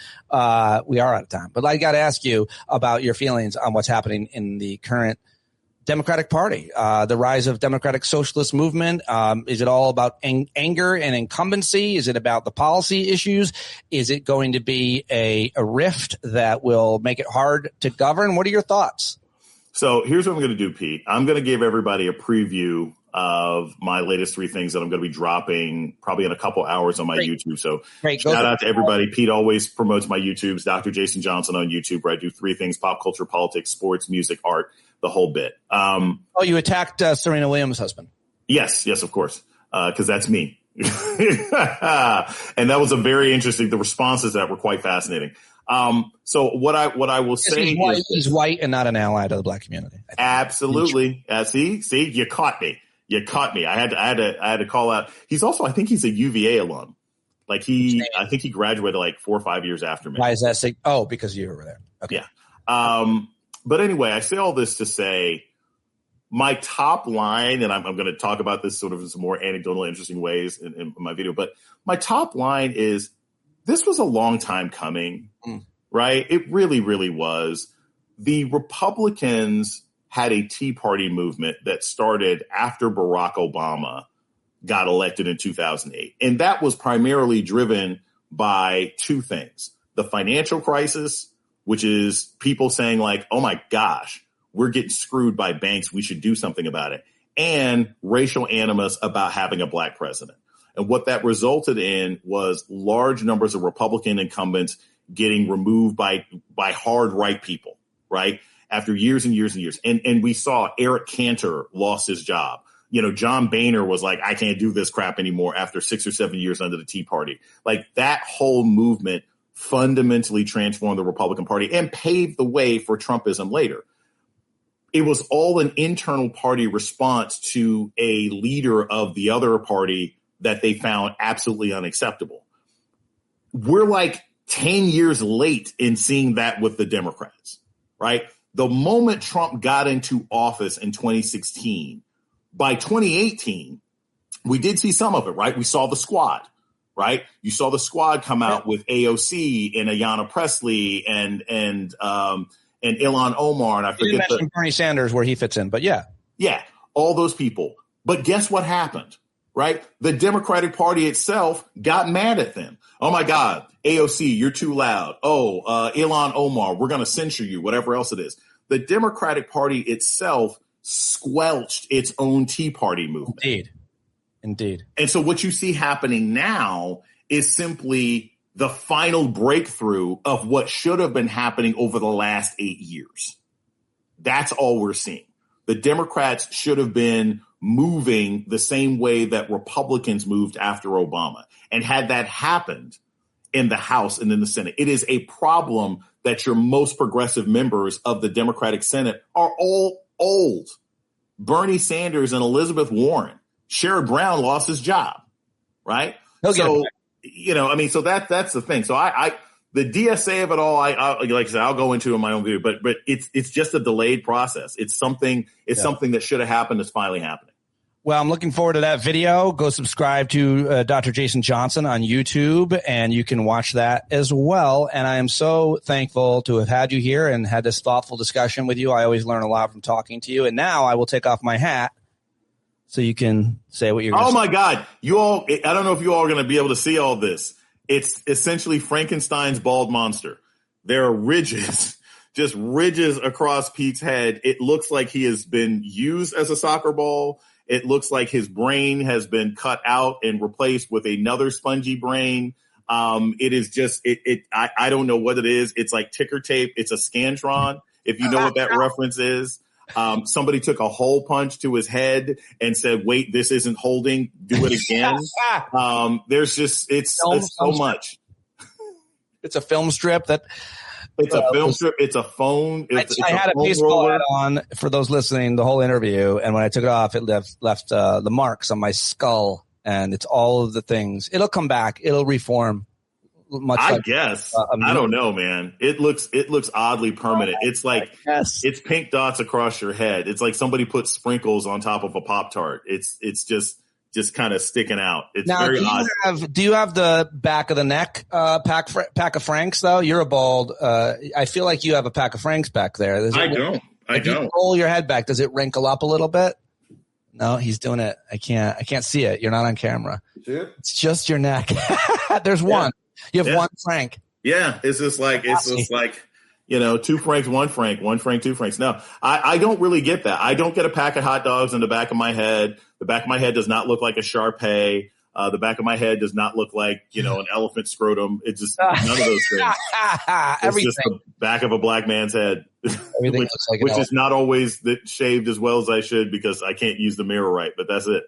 Speaker 1: We are out of time, but I got to ask you about your feelings on what's happening in the current Democratic Party, the rise of Democratic Socialist movement. Is it all about anger and incumbency? Is it about the policy issues? Is it going to be a rift that will make it hard to govern? What are your thoughts?
Speaker 14: So here's what I'm going to do, Pete. I'm going to give everybody a preview of my latest 3 things that I'm going to be dropping probably in a couple hours on my YouTube. So shout out to everybody. Pete always promotes my YouTubes, Dr. Jason Johnson on YouTube, where I do 3 things: pop culture, politics, sports, music, art, the whole bit.
Speaker 1: You attacked Serena Williams' husband.
Speaker 14: Yes, of course, because that's me. And that was the responses to that were quite fascinating. So what I will say is
Speaker 1: he's white and not an ally to the black community.
Speaker 14: Absolutely. See, you caught me. I had to call out. He's also, I think he's a UVA alum. I think he graduated like 4 or 5 years after me.
Speaker 1: Why is that? Because you were there. Okay.
Speaker 14: Yeah. But anyway, I say all this to say my top line, and I'm going to talk about this sort of in some more anecdotal, interesting ways in my video, but my top line is this was a long time coming, right? It really, really was. The Republicans had a Tea Party movement that started after Barack Obama got elected in 2008. And that was primarily driven by 2 things: the financial crisis, which is people saying like, oh my gosh, we're getting screwed by banks. We should do something about it. And racial animus about having a black president. And what that resulted in was large numbers of Republican incumbents getting removed by hard right people, right? After years and years and years. And we saw Eric Cantor lost his job. John Boehner was like, I can't do this crap anymore after 6 or 7 years under the Tea Party. Like, that whole movement fundamentally transformed the Republican Party and paved the way for Trumpism later. It was all an internal party response to a leader of the other party that they found absolutely unacceptable. We're like 10 years late in seeing that with the Democrats, right? The moment Trump got into office in 2016, by 2018, we did see some of it, right? We saw the squad, right? You saw the squad come out with AOC and Ayanna Pressley and Ilhan Omar, and I forget
Speaker 1: Bernie Sanders where he fits in, but yeah,
Speaker 14: all those people. But guess what happened, right? The Democratic Party itself got mad at them. Oh my God, AOC, you're too loud. Ilhan Omar, we're going to censure you, whatever else it is. The Democratic Party itself squelched its own Tea Party movement.
Speaker 1: Indeed.
Speaker 14: And so what you see happening now is simply the final breakthrough of what should have been happening over the last 8 years. That's all we're seeing. The Democrats should have been moving the same way that Republicans moved after Obama. And had that happened in the House and in the Senate, it is a problem that your most progressive members of the Democratic Senate are all old. Bernie Sanders and Elizabeth Warren. Sherrod Brown lost his job, right? So, you know, I mean, so that's the thing. So the DSA of it all, like I said, I'll go into in my own view, but it's just a delayed process. It's something that should have happened that's finally happening.
Speaker 1: Well, I'm looking forward to that video. Go subscribe to Dr. Jason Johnson on YouTube, and you can watch that as well. And I am so thankful to have had you here and had this thoughtful discussion with you. I always learn a lot from talking to you. And now I will take off my hat so you can say what you're going to say.
Speaker 14: Oh, my God. You all, I don't know if you all are going to be able to see all this. It's essentially Frankenstein's bald monster. There are ridges, just ridges across Pete's head. It looks like he has been used as a soccer ball. It looks like his brain has been cut out and replaced with another spongy brain. It is just, I don't know what it is. It's like ticker tape. It's a Scantron, if you know what that reference is. Somebody took a hole punch to his head and said, wait, this isn't holding. Do it again. There's just, it's so much.
Speaker 1: It's a film strip that.
Speaker 14: It's a film strip. It's a phone.
Speaker 1: I had a baseball hat on for those listening the whole interview, and when I took it off, it left the marks on my skull, and it's all of the things. It'll come back. It'll reform.
Speaker 14: I guess. I don't know, man. It looks oddly permanent. It's like it's pink dots across your head. It's like somebody put sprinkles on top of a Pop-Tart. It's just kind of sticking out. It's
Speaker 1: now,
Speaker 14: very odd.
Speaker 1: Do you have the back of the neck pack of Franks, though? You're a bald. I feel like you have a pack of Franks back there.
Speaker 14: I don't.
Speaker 1: If you roll your head back, does it wrinkle up a little bit? No, he's doing it. I can't see it. You're not on camera. It's just your neck. There's one. You have one Frank.
Speaker 14: Yeah, it's just like you know, 2 Franks, 1 Frank, 1 Frank, 2 Franks. No, I don't really get that. I don't get a pack of hot dogs in the back of my head. The back of my head does not look like a Shar-Pei. The back of my head does not look like, you know, an elephant scrotum. It's just none of those things. It's just the back of a black man's head, which is not always shaved as well as I should because I can't use the mirror right, but that's it.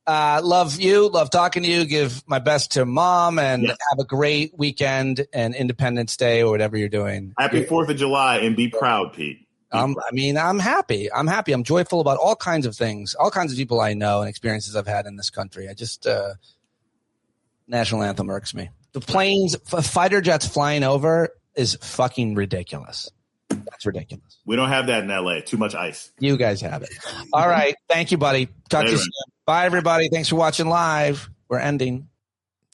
Speaker 1: Love you. Love talking to you. Give my best to Mom and have a great weekend and Independence Day or whatever you're doing.
Speaker 14: Happy 4th of July and be proud, Pete.
Speaker 1: I'm happy. I'm joyful about all kinds of things, all kinds of people I know and experiences I've had in this country. I just, national anthem irks me. The planes, fighter jets flying over is fucking ridiculous. That's ridiculous.
Speaker 14: We don't have that in LA. Too much ice.
Speaker 1: You guys have it. All right. Thank you, buddy. Talk to you soon. Bye, everybody. Thanks for watching live. We're ending.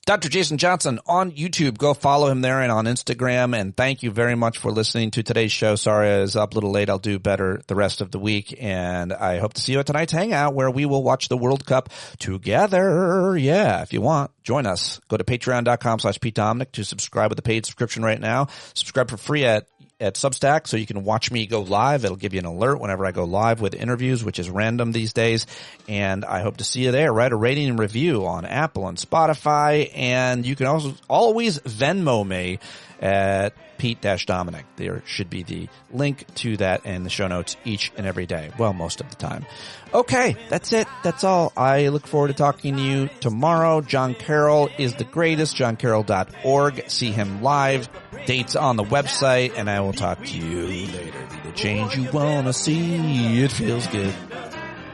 Speaker 1: Dr. Jason Johnson on YouTube. Go follow him there and on Instagram. And thank you very much for listening to today's show. Sorry I was up a little late. I'll do better the rest of the week. And I hope to see you at tonight's Hangout where we will watch the World Cup together. Yeah, if you want, join us. Go to patreon.com/Pete Dominic to subscribe with a paid subscription right now. Subscribe for free at Substack so you can watch me go live. It'll give you an alert whenever I go live with interviews, which is random these days. And I hope to see you there. Write a rating and review on Apple and Spotify. And you can also always Venmo me at Pete-Dominic. There should be the link to that in the show notes each and every day. Well, most of the time. Okay, that's it. That's all. I look forward to talking to you tomorrow. John Carroll is the greatest. JohnCarroll.org. See him live. Dates on the website. And I will talk to you later. Be the change you want to see. It feels good.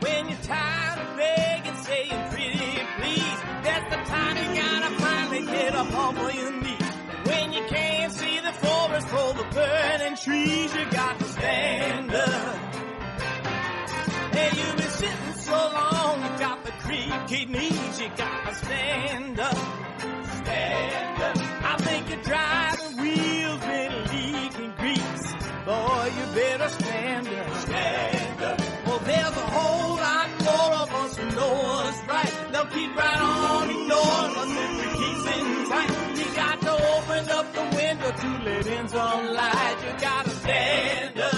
Speaker 15: When you're tired of begging, saying pretty please, that's the time you gotta finally get up on your knees. When you can't see the forest for the burning trees, you got to stand up. Hey, you've been sitting so long, you got the creaky knees, you got to stand up. Stand up. I think you're driving wheels with leaking grease. Boy, you better stand up. Stand up. Well, there's a whole lot more of us who know what's right. They'll keep right on ignoring us if we keep sitting tight. You got to open up the window to let in some light. You got to stand up.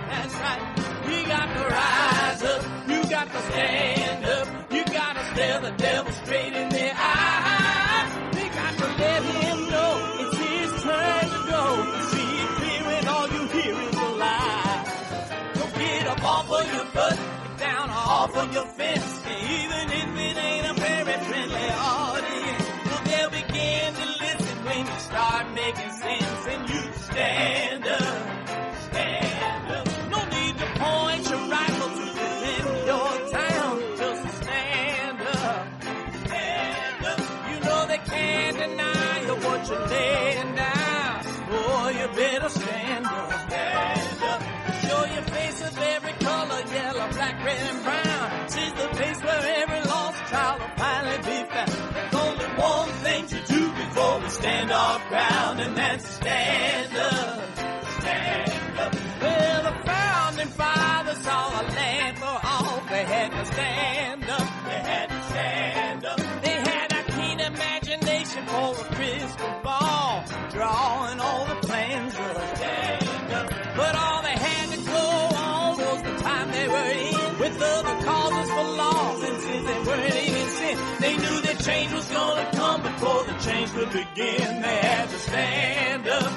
Speaker 15: That's right. We got to rise up. You got to stand up. You got to stare the devil straight in the eye. We got to let him know. for your fence, even if it ain't a very friendly audience. Well, they'll begin to listen when you start making sense, and you stand up. Stand up. No need to point your rifle to defend your town. Just stand up. Stand up. You know they can't deny you what you're laying down. Boy, you better stand up. Stand up. Show your face of every color, yellow, black, red, and brown. She's the place where every lost child will finally be found. There's only one thing to do before we stand our ground, and that's stand up. Stand up. Well, the founding fathers saw a land for all. They had to stand up. They had to stand up. They had a keen imagination for a crystal ball, drawing all the plans of stand up. But all they had to go on was the time they were in, with other causes for laws, and since they weren't even sin, they knew that change was gonna come before the change could begin. They had to stand up.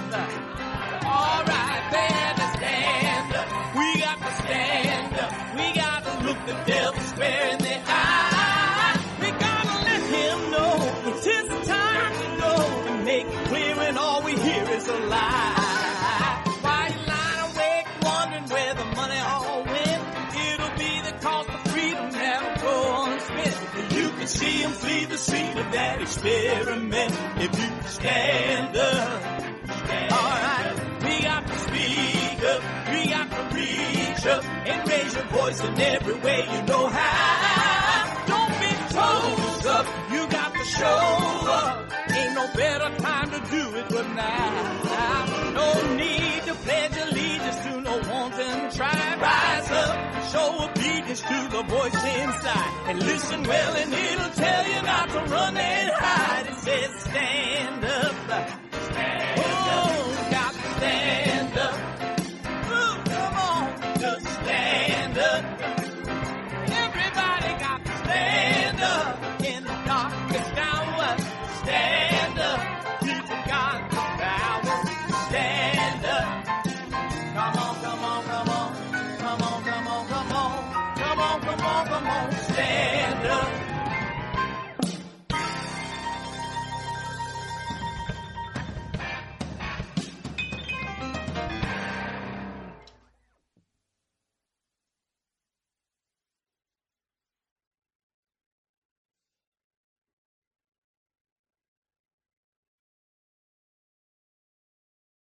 Speaker 15: All right, they had to stand up. We got to stand up. We got to look the devil square in the eye. We gotta let him know it's his time to go, and make it clear when all we hear is a lie. Why you lying awake wondering where the money all went? It'll be the cost of freedom that'll go unspent. You can see him flee the scene of that experiment if you stand up. Alright, we got to speak up, we got to reach up, and raise your voice in every way you know how. Don't be toes up, you got to show up. Ain't no better time to do it than now. No need to pledge allegiance to no wanton tribe. Rise up, show obedience to the voice inside, and listen well and it'll tell you not to run and hide. It says stand up.